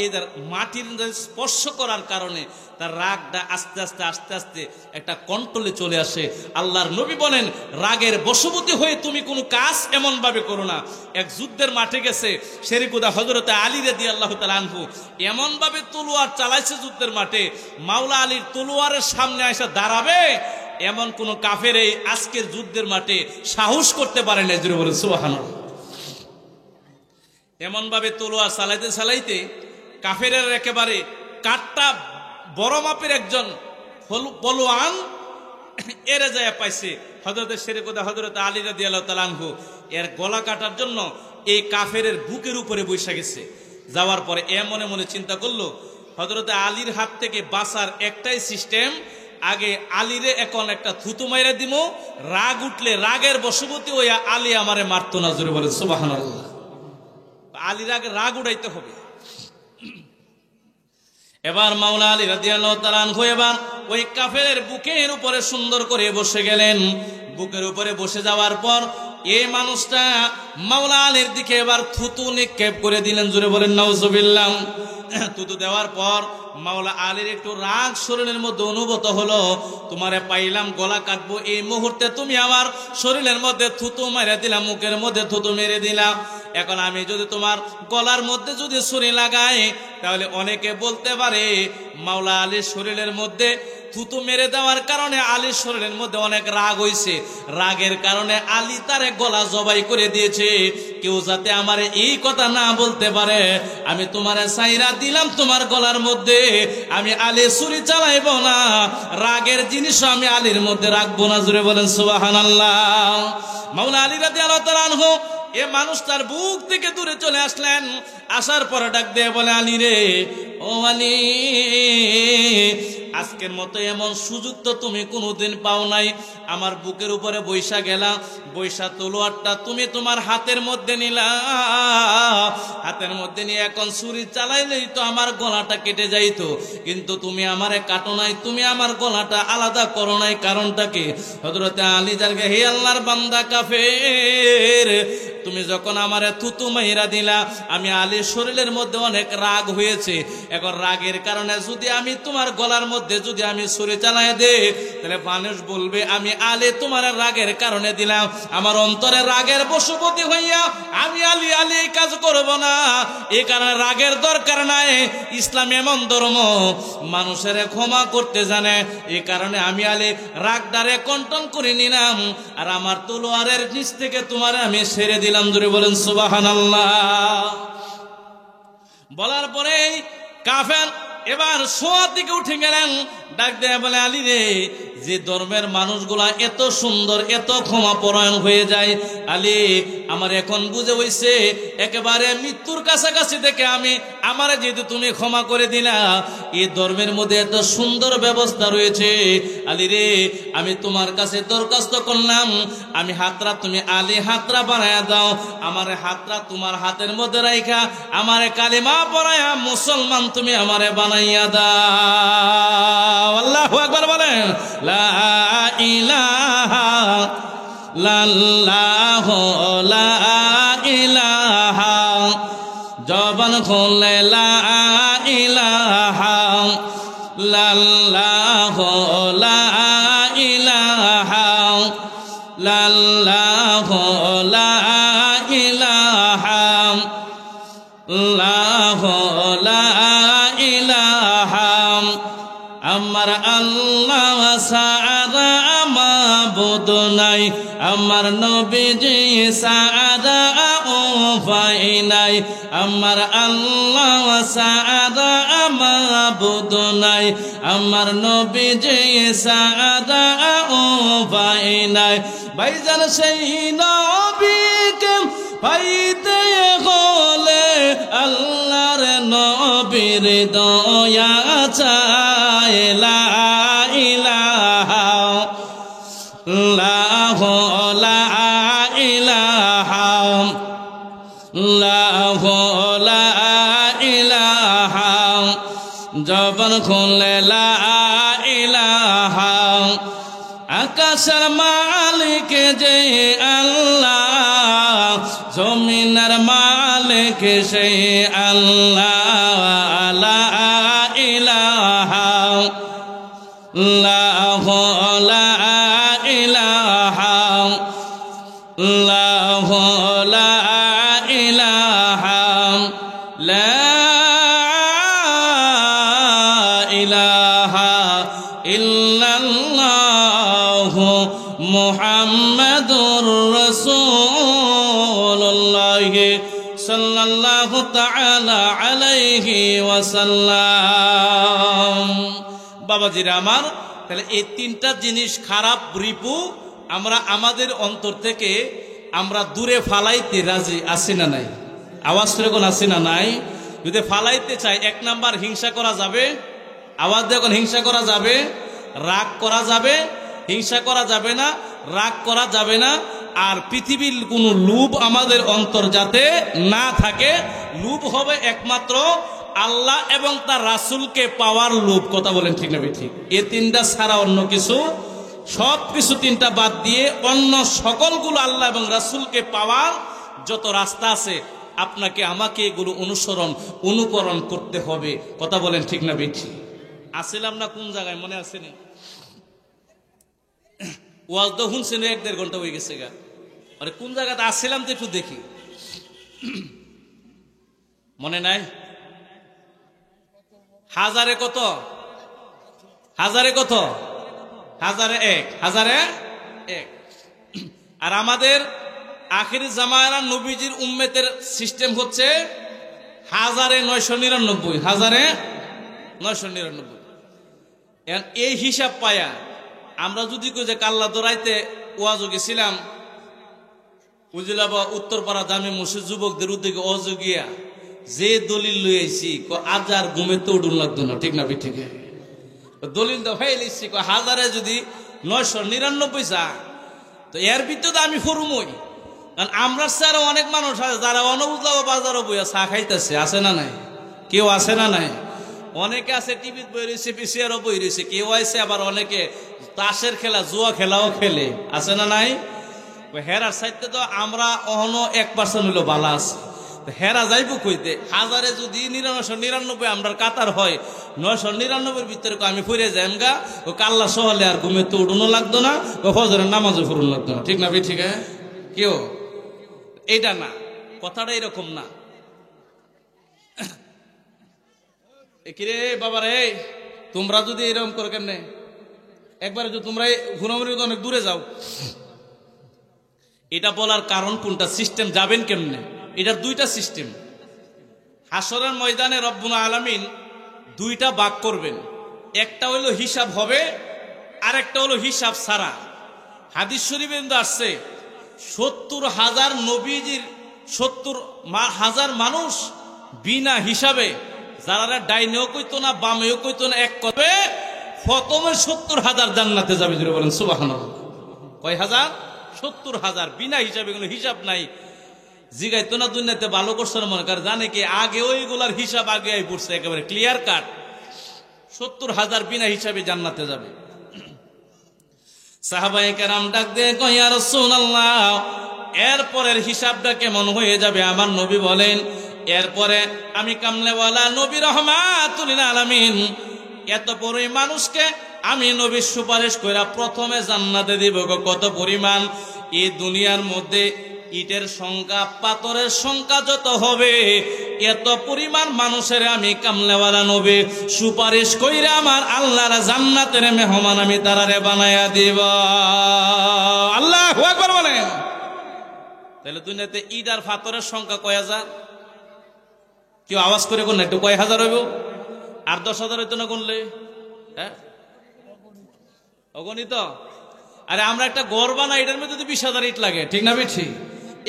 এদের মাটির স্পর্শ করার কারণে তার রাগটা আস্তে আস্তে আস্তে আস্তে একটা কন্ট্রোলে চলে আসে। আল্লাহর নবী বলেন, রাগের বশবর্তী হয়ে তুমি কোনো কাজ এমন ভাবে করো না। এক যুদ্ধের মাঠে গেছে শেরিকুদা হযরতে আলী রাদিয়াল্লাহু তাআলা আনহু, এমন ভাবে তলোয়ার চালাইছে যুদ্ধের মাঠে, মাওলা আলীর তলোয়ারের সামনে এসে দাঁড়াবে এমন কোন কাফের এই আজকের যুদ্ধের মাঠে সাহস করতে পারে না। জোরে বলে সুবহানাল্লাহ। এমন ভাবে তলোয়ার চালাইতে চালাইতে কাফেরের একেবারে কাঠটা বড় মাপের একজন পলোয়ান এরে যায় পাইছে হযরতে শেরিকুদা হযরতে আলী রাদিয়াল্লাহু তাআলা আনহু, এর গলা কাটার জন্য এই কাফেরের বুকের উপরে বসে গেছে। যাওয়ার পরে মনে মনে চিন্তা করলো, হযরতে আলীর হাত থেকে বাঁচার একটাই সিস্টেম, আগে আলীরে এখন একটা থুতু মাইরা দিব, রাগ উঠলে রাগের বশবর্তী হইয়া আলী আমারে মারতো না। জোরে বলে সুবহানাল্লাহ। আলীর আগে রাগ উঠাইতে হবে। এবার মাওলা আলী রাদিয়াল্লাহু তাআলা আনহু এবার ওই কাফেরের বুকের উপরে সুন্দর করে বসে গেলেন। বুকের উপরে বসে যাওয়ার পর এই মানুষটা মাওলা আলীর দিকে এবার থুতু নিক্ষেপ করে দিলেন। জোরে বলেন নাউজুবিল্লাহ। থুতু দেওয়ার পর মাওলা আলীর একটু রাগ শরীরের মধ্যে অনুভূত হলো, তোমারে পাইলাম গলা কাটবো, এই মুহূর্তে তুমি আমার শরীরের মধ্যে থুতু মেরে দিলাম, মুখের মধ্যে থুতু মেরে দিলাম। এখন আমি যদি তোমার গলার মধ্যে যদি ছুরি লাগাই তাহলে অনেকে বলতে পারে মাওলা আলীর শরীরের মধ্যে থুতু মেরে দেওয়ার কারণে আলীর শরীরের মধ্যে অনেক রাগ হয়েছে, রাগের কারণে আলী তারে গলা জবাই করে দিয়েছে। কেউ যাতে আমারে এই কথা না বলতে পারে, আমি তোমারে সাইরা দিলাম তোমার গলার মধ্যে, আমি আলী ছুরি চালাইব না, রাগের জিনিস আমি আলীর মধ্যে রাখবো না। জোরে বলেন সুবহানাল্লাহ। মাওলা আলী রাদিয়াল্লাহু তাআলা আনহু এ মানুষটার বুক থেকে দূরে চলে আসলেন। আসার পরে ডাক দিয়ে বলে, আলী রে, ও আলী, আজকের মতো এমন সুযোগ তো তুমি কোনোদিন পাও নাই। আমার বুকের উপরে বৈশা গেলা, বৈশা তলোয়ারটা তুমি তোমার হাতের মধ্যে নিলা, হাতের মধ্যে নিয়ে এখন ছুরি চালাইলেই তো আমার গলাটা কেটে যাইতো, কিন্তু তুমি আমারে কাটো নাই, তুমি আমার গলাটা আলাদা করো নাই, কারণটা কি? হযরতে আলী জানকে, হে আল্লাহর বান্দা কাফের, তুমি যখন আমারে থুতু মাইরা দিলা, আমি আলীর শরীরের মধ্যে অনেক রাগ হয়েছে, এখন রাগের কারণে যদি আমি তোমার গলার মধ্যে যদি আমি ছুরি চালাই দে, তাহলে মানুষ বলবে আমি আলী তোমার রাগের কারণে দিলাম। আমার অন্তরে রাগের বশবর্তী হইয়া আমি আলী এই কাজ করব না, এই কারণে রাগের দরকার নাই। ইসলাম এমন ধর্ম মানুষের ক্ষমা করতে জানে, এই কারণে আমি আলী রাগটারে কন্ট্রোল করে নিলাম, আর আমার তলোয়ারের নিচ থেকে তোমার আমি ছেড়ে দিলাম। জোরে বলেন সুবহানাল্লাহ। বলার পরে কাফের এবার শোয়ার দিকে উঠে গেলেন, ডাক দেয়া বলে, আলী রে, যে ধর্মের মানুষগুলা এত সুন্দর এত ক্ষমাপরায়ণ হয়ে যায়, আলী আমার এখন বুঝে হইছে একেবারে মৃত্যুর কাছাকাছি থেকে আমারে যেহেতু তুমি ক্ষমা করে দিলা, এই ধর্মের মধ্যে এত সুন্দর ব্যবস্থা রয়েছে, আলী রে, আমি তোমার কাছে দরখাস্ত করলাম, আমি হাতরা তুমি আলী হাতরা বানায়া দাও, আমার হাতরা তোমার হাতের মধ্যে রাইখা আমারে কালিমা পড়ায়া মুসলমান তুমি আমারে বানাইয়া দাও। আল্লাহু আকবার বলেন, লা ইলাহা ইল্লাল্লাহু লা ইলাহা, জবান খুলে লা ইলাহা ইল্লাল্লাহু লা ইলাহা ইল্লাল্লাহু লা ইলাহা ইল্লাল্লাহু লা ইলাহা, আমার আল্লাহ সারা মাবুদ নাই, আমার নবীজি সারা উপায় নাই, আমার আল্লাহ সারা মাবুদ নাই, আমার নবীজি সারা উপায় নাই। ভাইজান সেই নবীকে পাইতে হলে আল্লাহর নবীর দয়া চাই, লা ইলাহা ইল্লাল্লাহু লা ইলাহা ইল্লাল্লাহু লা ইলাহা, জবান খুলে লা ইলাহা, আকাশের মালিক যে আল্লাহ, জমিনের মালিক সেই আল্লাহ, আল্লাহু লা ইলাহা আল্লাহু লা ইলাহা লা ইলাহা ইল্লাল্লাহু মুহাম্মাদুর রাসূলুল্লাহ সাল্লাল্লাহু তাআলা আলাইহি ওয়াসাল্লাম। বাবাজিরা আমার, তাহলে এই তিনটা জিনিস খারাপ রিপু আমরা আমাদের অন্তর থেকে আমরা দূরে ফালাইতে রাজি আছি না নাই? আওয়াজ করে কোন আছি না নাই? যদি ফালাইতে চাই, এক নাম্বার হিংসা করা যাবে, আওয়াজ দিয়ে কোন হিংসা করা যাবে, রাগ করা যাবে, হিংসা করা যাবে না, রাগ করা যাবে না। আর পৃথিবীর কোনো লোভ আমাদের অন্তর যাতে না থাকে। লোভ হবে একমাত্র আল্লাহ এবং তার রাসূলকে পাওয়ার লোভ। কথা বলেন ঠিক না ঠিক? এই তিনটা ছাড়া অন্য কিছু, সব কিছু তিনটা বাদ দিয়ে অন্য সকলগুলো আল্লাহ এবং রাসূলকে পাওয়ার যত রাস্তা আছে, আপনাকে আমাকে এগুলো অনুকরণ করতে হবে। কথা বলেন ঠিক না ঠিক? আসছিলাম না কোন জায়গায় মনে আছে নি? ওয়াজ তো শুনছেন 1-1.5 ঘন্টা হয়ে গেছে গা। আরে কোন জায়গাতে আসছিলাম তো একটু দেখি, মনে নাই? হাজারে কত? হাজারে কত? হাজারে এক। হাজারে এক। আর আমাদের আখির জামানা নবীজির উম্মতের সিস্টেম হচ্ছে 1999। 1999। এই হিসাব পায়া আমরা যদি কই যে কাল্লা দৌড়াইতে ওয়াজও গেছিলাম, উজিলাবা উত্তরপাড়া জামে মসজিদ যুবকদের উদ্যোগে অযোগিয়া যে দলিল লই আইছি আজ আর ঘুমে তো উঠুন লাগতো না। ঠিক না ঠিক? দলিল তো ভাই লিখছি হাজারে যদি 999 চা, তো এর ভিতরে আমি ফরুমই। কারণ আমরা স্যার অনেক মানুষ আছে যারা অনবুঝলা বাজারও বইয়া চা খাইতেছে, আছে না নাই? কেউ আছে না নাই? অনেকে আছে টিভিতে বই রয়েছে, পিসিআরও বই রয়েছে, কেউ আছে আবার অনেকে তাসের খেলা, জুয়া খেলাও খেলে, আছে না নাই? হেরার সাইডে তো আমরা অহনো 1% হইলো বালা আছে। হেরা যাইব কইতে হাজারে যদি 999 আমরা কাতার হয়, 999 ভিতরে আমি ফিরে যাইম গা, ও কাল্লা সহলে আর ঘুমে তো উঠুনো লাগতো না, ও ফজরের নামাজও পড়ুন লাগতো না। ঠিক না ঠিক? কেউ এইটা না, কথাটা এরকম না। কিরে বাবা রে, তোমরা যদি এরকম করে কেন একবারে যদি তোমরা ঘুরামুড়ি অনেক দূরে যাও, এটা বলার কারণ কোনটা? সিস্টেম যাবেন কেমনে? এটার দুইটা সিস্টেম। হাসরের ময়দানে রব্বুল আলামিন দুইটা ভাগ করবেন, একটা হলো হিসাব হবে আর একটা হলো হিসাব ছাড়া। হাদিস শরীফে কিন্তু আসছে 70,000 নবীজির 70,000 মানুষ বিনা হিসাবে, যারা ডাইনেও কইতো না বামেও কইতো না, এক কবে প্রথমে 70,000 জান্নাতে যাবে। যদি বলেন সুবহানাল্লাহ। কয় হাজার? 70,000 বিনা হিসাবে, কোনো হিসাব নাই। জিগাইতো না দুনিয়াতে ভালো করছে না মনে কর, জানে কি আগে ওইগুলার হিসাব আগে পড়ছে, একেবারে ক্লিয়ার কাট। 70,000 বিনা হিসাবে জান্নাতে যাবে। সাহাবায়ে কেরাম ডাক দিয়ে কয় ইয়া রাসূলুল্লাহ, এরপরের হিসাবটা কেমন হয়ে যাবে? আমার নবী বলেন, এরপরে আমি কামলেওয়ালা নবী রহমাতুল লিল আলামিন এত পরিমাণ মানুষকে আমি নবীর সুপারিশ কইরা প্রথমে জান্নাতে দিব। কত পরিমাণ? এই দুনিয়ার মধ্যে ইটের সংখ্যা, পাথরের সংখ্যা যত হবে, এত পরিমাণ মানুষের আমি কামলেওয়ালা নবী সুপারিশ কইরা আমার আল্লাহর জান্নাতের মেহমান আমি তারারে বানায়া দিব। আল্লাহু আকবার বলেন। তাহলে দুনিয়াতে ইট আর পাথরের সংখ্যা কয় হাজার? কেউ আওয়াজ করে কোন একটু কয় হাজার হইব? আর 10,000 হইতো না গুনলে? হ্যাঁ, অগণিত। আরে আমরা একটা ঘর বানাই, এটার মধ্যে 20,000 ইট লাগে। ঠিক না বেঠি?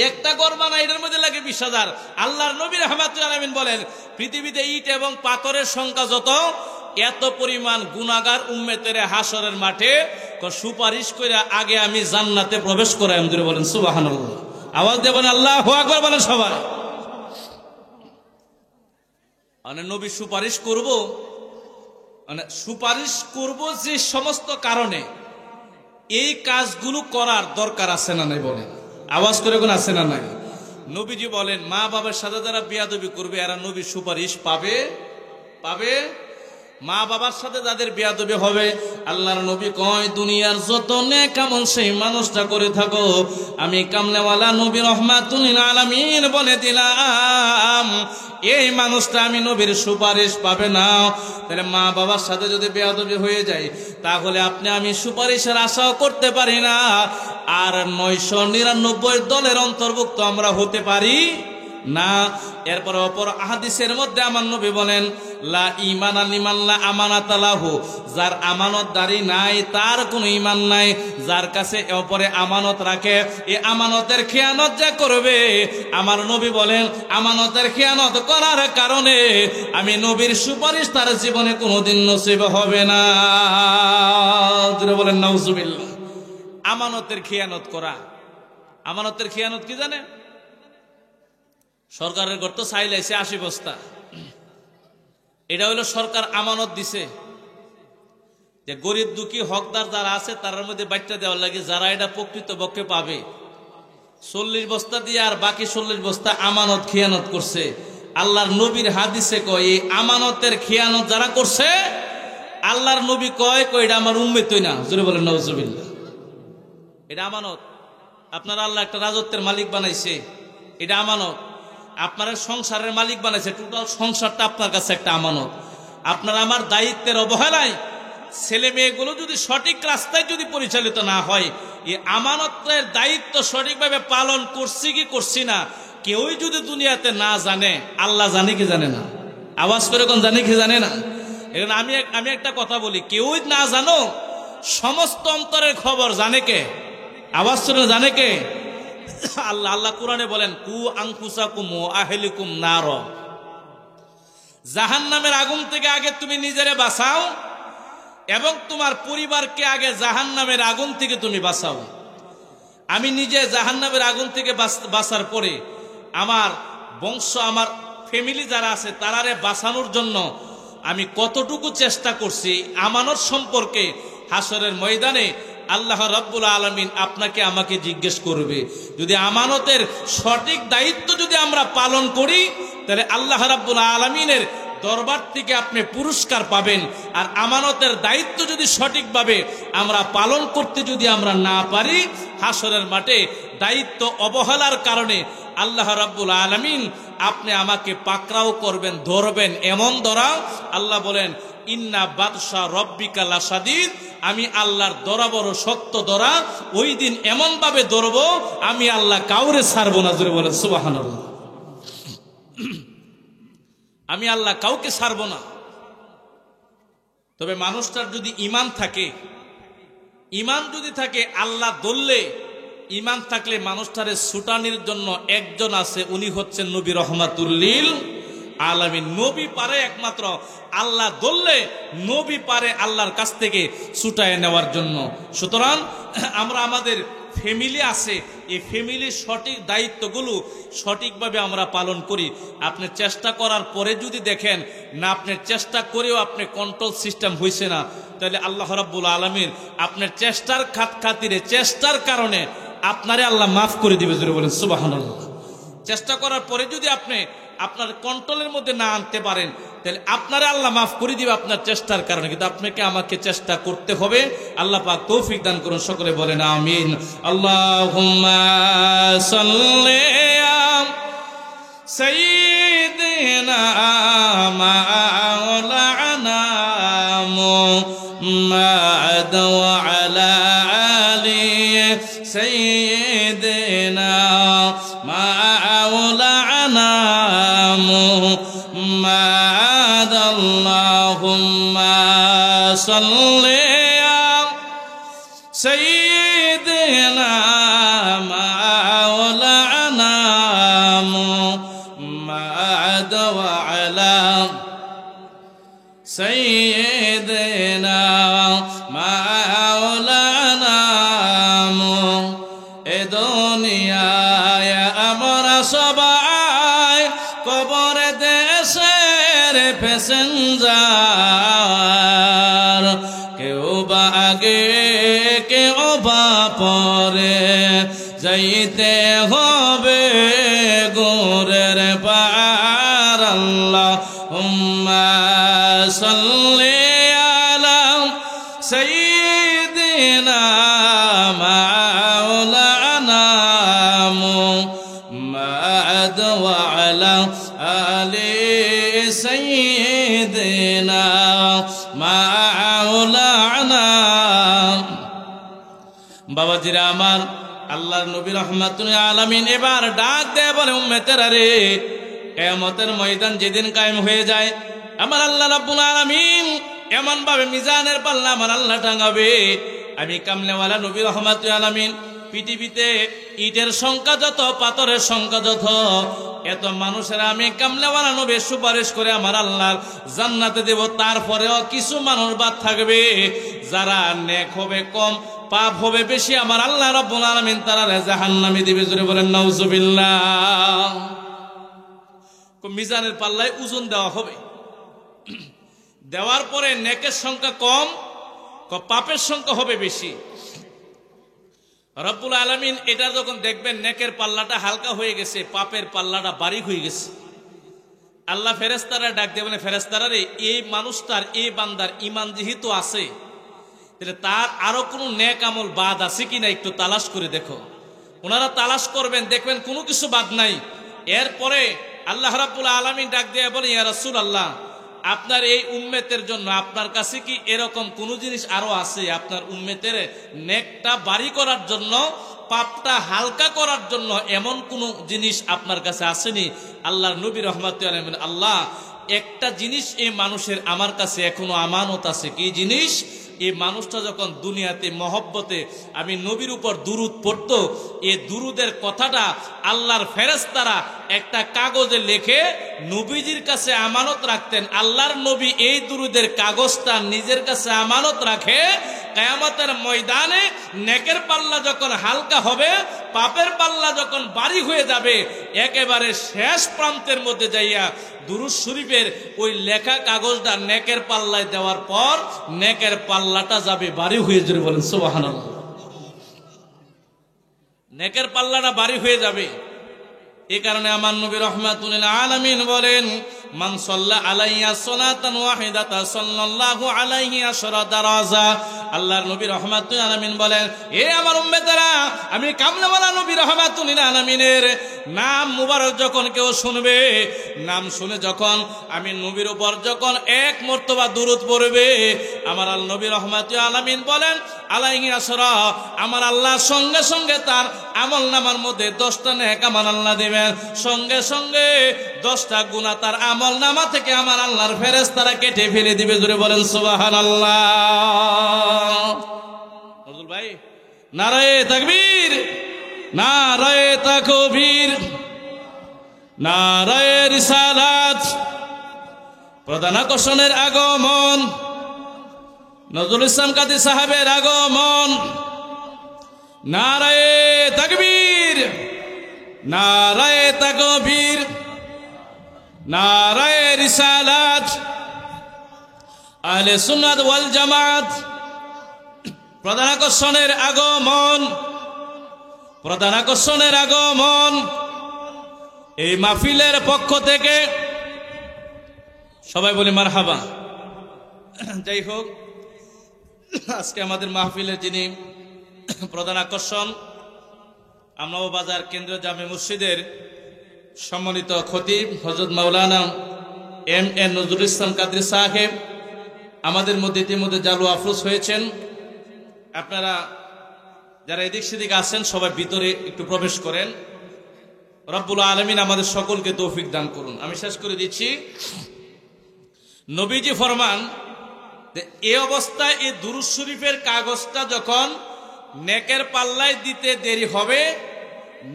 একটা ঘর বানাই, এটার মধ্যে লাগে 20,000। আল্লাহর নবী রাহমাতুল আলামিন বলেন, পৃথিবীতে ইট এবং পাথরের সংখ্যা যত, এত পরিমাণ গুনাহগার উম্মতের হাসরের মাঠে সুপারিশ করে আগে আমি জান্নাতে প্রবেশ করাই। আমাদের বলেন সুবহানাল্লাহ। আওয়াজ দেবেন আল্লাহু আকবার বলেন সবাই। মানে নবী সুপারিশ করব, মানে সুপারিশ করব যে সমস্ত কারণে, এই কাজগুলো করার দরকার আছে না নাই? বলেন আওয়াজ করে কোন আছে না নাই? নবীজি বলেন, মা বাবার সাথে যারা বেয়াদবি করবে এরা নবীর সুপারিশ পাবে? পাবে? মা বাবার সাথে যাদের বেয়াদবি হবে, আল্লাহর নবী কয় দুনিয়ার যত নেক আমল সেই মানুষটা করে থাকো, আমি কামলেওয়ালা নবী রহমাতুল আলামিন বলে দিলাম এই মানুষটা আমি নবীর সুপারিশ পাবে না। তাহলে মা বাবার সাথে যদি বেয়াদবি হয়ে যায় তাহলে আপনি আমি সুপারিশের আশাও করতে পারি না, আর 999 দলের অন্তর্ভুক্ত আমরা হতে পারি না। এরপর অপর হাদিসের মধ্যে আমার নবী বলেন লা ঈমানা লিমান লা আমানাতা লাহু, যার আমানতদারি নাই তার কোনো ঈমান নাই। যার কাছে অপরে আমানত রাখে এই আমানতের খেয়ানত যে করবে, আমার নবী বলেন আমানতের খেয়ানত করার কারণে আমি নবীর সুপারিশ তার জীবনে কোনোদিন নসিব হবে না। বলেন নাউজুবিল্লাহ। আমানতের খেয়ানত করা, আমানতের খেয়ানত কি জানেন? সরকারের ঘর তো চাইল আইছে 80 বস্তা, এটা হইলো সরকার আমানত দিছে যে গরিব দুঃখী হকদার যারা আছে তার মধ্যে বাচ্চা দেওয়ার লাগে, যারা এটা প্রকৃত পক্ষে পাবে। 40 বস্তা দিয়ে আর বাকি 40 বস্তা আমানত খেয়ানত করছে। আল্লাহর নবীর হাদিসে কয় এই আমানতের খেয়ানত যারা করছে, আল্লাহর নবী কয় এটা আমার উম্মতই না। জোরে বলেন নাউজুবিল্লাহ। এটা আমানত। আপনার আল্লাহ একটা রাজত্বের মালিক বানাইছে, এটা আমানত। আপনার সংসারের মালিক বানাইছে, টোটাল সংসারটা আপনার কাছে একটা আমানত। আপনার আমার দায়িত্বের অবহেলায় ছেলে মেয়েগুলো যদি সঠিক রাস্তায় যদি পরিচালিত না হয়, এই আমানতের দায়িত্ব সঠিকভাবে পালন করছি কি করছি না কেউই যদি দুনিয়াতে না জানে, আল্লাহ জানে কি জানে না? আওয়াজ করে কোন জানে কি জানে না? এখন আমি একটা কথা বলি, কেউই না জানো সমস্ত অন্তরের খবর জানে কে? আওয়াজ করে জানে কে? আল্লাহ। আল্লাহ কোরআনে বলেন কু আনফুসাকুম ওয়া আহলিকুম নার, জাহান্নামের আগুন থেকে আগে তুমি নিজেরে বাঁচাও এবং তোমার পরিবারকে আগে জাহান্নামের আগুন থেকে তুমি বাঁচাও। আমি নিজে জাহান্নামের আগুন থেকে বাঁচার পরে আমার বংশ, আমার ফ্যামিলি যারা আছে তারারে বাঁচানোর জন্য আমি কতটুকু চেষ্টা করছি আমানত সম্পর্কে হাসরের ময়দানে আল্লাহ রাব্বুল আলামিন আপনাকে আমাকে জিজ্ঞেস করবে। যদি আমানতের সঠিক দায়িত্ব যদি আমরা পালন করি তাহলে আল্লাহ রাব্বুল আলামিনের দরবার থেকে আপনি পুরস্কার পাবেন। আর আমানতের দায়িত্ব যদি সঠিকভাবে আমরা পালন করতে যদি আমরা না পারি, হাসরের মাঠে দায়িত্ব অবহেলার কারণে আল্লাহ রাব্বুল আলামিন আপনি আমাকে পাকড়াও করবেন, ধরবেন। এমন ধরা, আল্লাহ বলেন ইন্না বাতশা রব্বিকা লাশাদীদ, আমি আল্লাহর ধরা বড় শক্ত ধরা। ওই দিন এমন ভাবে ধরব আমি আল্লাহ কাউরে ছাড়বো না। জোরে বলেন সুবহানাল্লাহ। আমি আল্লাহ কাউকে ছাড়বো না। তবে মানুষটার যদি ঈমান থাকে, ঈমান যদি থাকে, আল্লাহ ধরলে ঈমান থাকলে মানুষটারে ছুটানির জন্য একজন আছে, উনি হচ্ছেন নবী রহমাতুল লিল আলামিন। নবী পারে একমাত্র, আল্লাহ ধরলে নবী পারে আল্লাহর কাছ থেকে ছুটায় নেওয়ার জন্য। সুতরাং আমরা আমাদের ফ্যামিলি আছে, এই ফ্যামিলির সঠিক দায়িত্বগুলো সঠিকভাবে আমরা পালন করি। আপনি চেষ্টা করার পরে যদি দেখেন না আপনার চেষ্টা করেও আপনি কন্ট্রোল সিস্টেম হয়েছে না, তাহলে আল্লাহ রাব্বুল আলামিন আপনার চেষ্টার খাতিরে, চেষ্টার কারণে আপনারে আল্লাহ মাফ করে দিবে। জোরে বলেন সুবহানাল্লাহ। চেষ্টা করার পরে যদি আপনি আপনার কন্ট্রোলের মধ্যে না আনতে পারেন তাহলে আপনারে আল্লাহ মাফ করে দিবে আপনার চেষ্টার কারণে। কিন্তু আপনাকে আমাকে চেষ্টা করতে হবে। আল্লাহ পাক তৌফিক দান করুন। সকলে বলেন আমিন। আল্লাহুম্মা সাল্লি আলা সাইয়্যিদিনা মাওলানা মুহাম্মাদ ওয়া আলা আলি সাইয়্যিদিনা মাওলানা মুহাম্মাদ। আল্লাহুম্মা সাল্লি আলা সাইয়্যিদিনা মাওলানা মুহাম্মাদ ওয়া আলা সাইয়্যিদিনা মাওলানা এ দুনিয়ায় আমরা সবাই কবরে দেশের প্যাসেঞ্জার, কেউ বা আগে কেউ বা পরে যাইতে হবে গোরের পার। আল্লাহুম্মা সাল্লি سيدنا مولانا বাবাজিরা আমার, আল্লাহর নবী রাহমাতুল আলামিন এবার ডাক দেয় বলে, উম্মতেরা রে, কিয়ামতের ময়দান যেদিন কায়েম হয়ে যায়, আমার আল্লাহ রাব্বুল আলামিন এমন ভাবে মিজানের পাল্লা আমার আল্লাহ টাঙাবে, আমি কামলেওয়ালা নবী রাহমাতুল আলামিন পৃথিবীতে ইটের সংখ্যা যত, পাথরের সংখ্যা যত, এত মানুষের আমি কামলেওয়ালা নবী সুপারিশ করে আমার আল্লাহর জান্নাতে দেব। তারপরেও কিছু মানুষ বাদ থাকবে, যারা নেক হবে কম, পাপ হবে বেশি, আমার আল্লাহ রাব্বুল আলামিন তারা জাহান্নামে দিবে। জোরে বলেন নাউজুবিল্লাহ। মিজানের পাল্লায় ওজন দেওয়া হবে, দেওয়ার পরে নেকের সংখ্যা কম, পাপের সংখ্যা হবে বেশি। রব্বুল আলামিন এটা যখন দেখবেন নেকের পাল্লাটা হালকা হয়ে গেছে, পাপের পাল্লাটা ভারী হয়ে গেছে, আল্লাহ ফেরেশতারা ডাক দেবেন, ফেরেশতারা রে, এই মানুষটার, এই বান্দার ঈমান যেহেতু আছে, তাহলে তার আরো কোনো নেক আমল বাদ আছে কিনা একটু তালাশ করে দেখো। ওনারা তালাশ করবেন, দেখবেন কোনো কিছু বাদ নাই। এরপরে আল্লাহ রাব্বুল আলামিন ডাক দিয়ে বলে, ইয়া রাসূলুল্লাহ, আপনার এই উম্মতের জন্য আপনার কাছে কি এরকম কোন জিনিস আরো আছে? আপনার উম্মতের নেকটা বাড়ি করার জন্য, পাপটা হালকা করার জন্য এমন কোন জিনিস আপনার কাছে আসেনি? আল্লাহর নবী রাহমাতুল আলাইহি, আল্লাহ, একটা জিনিস এই মানুষের আমার কাছে এখনো আমানত আছে। কি জিনিস? এই মানুষটা যখন দুনিয়াতে মহব্বতে আমি নবীর উপর দুরুদ পড়তো, এই দুরুদের কথাটা আল্লাহর ফেরেশতারা একটা কাগজে লিখে নবীজির কাছে আমানত রাখতেন। আল্লাহর নবী এই দুরুদের কাগজটা নিজের কাছে আমানত রাখে। কিয়ামতের ময়দানে নেকের পাল্লা যখন হালকা হবে, পাপের পাল্লা যখন ভারী হয়ে যাবে, একেবারে শেষ প্রান্তের মধ্যে যাইয়া দুরূদ শরীফের ওই লেখা কাগজটা নেকের পাল্লায় দেওয়ার পর নেকের পাল্লাটা যাবে ভারী হয়ে যাবে। বলেন সুবহানাল্লাহ। নেকের পাল্লাটা ভারী হয়ে যাবে। এই কারণে আমার নবী রাহমাতুল আলামিন বলেন, মান সাল্লা আলাইয়া সালাতান ওয়াহিদাতান সাল্লাল্লাহু আলাইহি আশরা দারাজা। আল্লাহর নবী রাহমাতুল আলামিন বলেন, এ আমার উম্মতেরা, আমি কামলেওয়ালা নবী রাহমাতুল আলামিনের নাম মুবারক যখন কেউ শুনবে, নাম শুনে যখন আমি নবীর উপর যখন এক মর্তবা দুরূদ পড়বে, আমার আল্লাহ নবী রাহমাতুল আলামিন বলেন, আলাইহি আশরা, আমার আল্লাহ সঙ্গে সঙ্গে তার আমল নামার মধ্যে 10টা নেক আমার আল্লাহ দিবেন, সঙ্গে সঙ্গে 10টা গুনাহ তার আমল নামা থেকে আমার আল্লাহর ফেরেশতারা কেটে ফেলে দিবে। জোরে বলেন সুবহানাল্লাহ। নজরুল ভাই, নারায়ে তাকবীর, নারায়ে তাকবীর, নারায়ে রিসালাত। প্রধান আকর্ষণের আগমন, নজরুল ইসলাম কাদী সাহেবের আগমন। নারায়ে তাকবীর, নারায়ে তাকবীর, নারায়ে রিসালাত। আহলে সুন্নাত ওয়াল জামাত। প্রধান আকর্ষণের আগমন, প্রধান আকর্ষণের আগমন। এই মাহফিলের পক্ষ থেকে সবাই বলি মারহাবা। যাই হোক, আজকে আমাদের মাহফিলের যিনি প্রধান আকর্ষণ, আমরাও বাজার কেন্দ্রীয় জামে মসজিদের সম্মানিত খতিব হযরত মাওলানা এম.এ. নজরুল ইসলাম কাদরী সাহেব আমাদের মধ্যে ইতিমধ্যে জালু আফরোজ হয়েছেন। আপনারা যারা এদিক সেদিক আছেন সবাই ভিতরে একটু প্রবেশ করেন। রব্বুল আলামিন আমাদের সকলকে তৌফিক দান করুন। আমি শেষ করে দিচ্ছি। নবীজি ফরমান, এই অবস্থায় এই দুরূদ শরীফের কাগজটা যখন নেকের পাল্লায় দিতে দেরি হবে,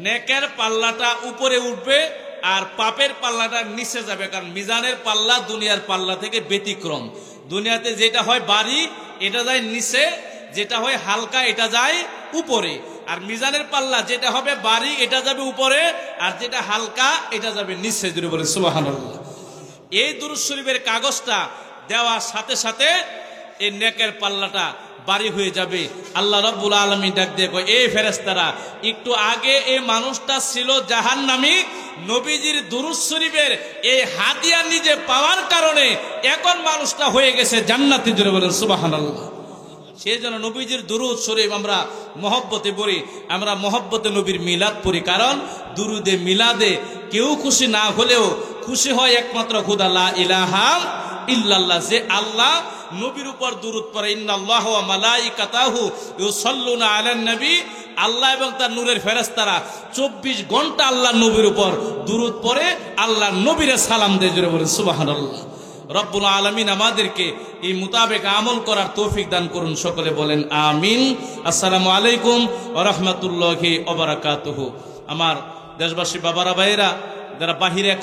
নেকের পাল্লাটা উপরে উঠবে আর পাপের পাল্লাটা নিচে যাবে। কারণ মিজানের পাল্লা দুনিয়ার পাল্লা থেকে ব্যতিক্রম। দুনিয়াতে যেটা হয় ভারী, এটা যায় নিচে, যেটা হয় হালকা, এটা যায় উপরে। আর মিজানের পাল্লা যেটা হবে ভারী, এটা যাবে উপরে, আর যেটা হালকা, এটা যাবে নিচে। জুড়ে বলে সুবহানাল্লাহ। এই দুরূদ শরীফের কাগজটা দেওয়ার সাথে সাথে এই নেকের পাল্লাটা ভারী হয়ে যাবে। আল্লাহ রাব্বুল আলামিন ডাক দিয়ে কয়, এই ফেরেশতারা, একটু আগে এই মানুষটা ছিল জাহান্নামী, নবীজির দুরূদ শরীফের এই হাদিয়া নিজে পাওয়ার কারণে এখন মানুষটা হয়ে গেছে জান্নাতি। জোরে বলেন সুবহানাল্লাহ। সেই জন্য নবীজির দুরূদ শরীফ আমরা মহব্বতে পড়ি, আমরা মহব্বতে নবীর মিলাদ পড়ি। কারণ দুরুদে মিলাদে কেউ খুশি না হলেও খুশি হয় একমাত্র খোদা, লা ইলাহা ইল্লাল্লাহ, যে আল্লাহ নবীর উপর দুরূদ পড়ে। ইন্নাল্লাহা ওয়া মালাইকাতাহু ইউসাল্লুনা আলান নবী, আল্লাহ এবং তার নূরের ফেরেশতারা 24 ঘন্টা আল্লাহ নবীর উপর দুরূদ পড়ে, আল্লাহ নবীরে সালাম দেয়। জোরে বলেন সুবহানাল্লাহ। রব্বুল আলামিন আমাদেরকে এই মোতাবেক আমল করার তৌফিক দান করুন, সকলে বলেন আমিন। আসসালামু আলাইকুম ওয়া রাহমাতুল্লাহি ওয়া বারাকাতুহু। আমার দেশবাসী বাবারা ভাইয়েরা যারা বাহিরে এখন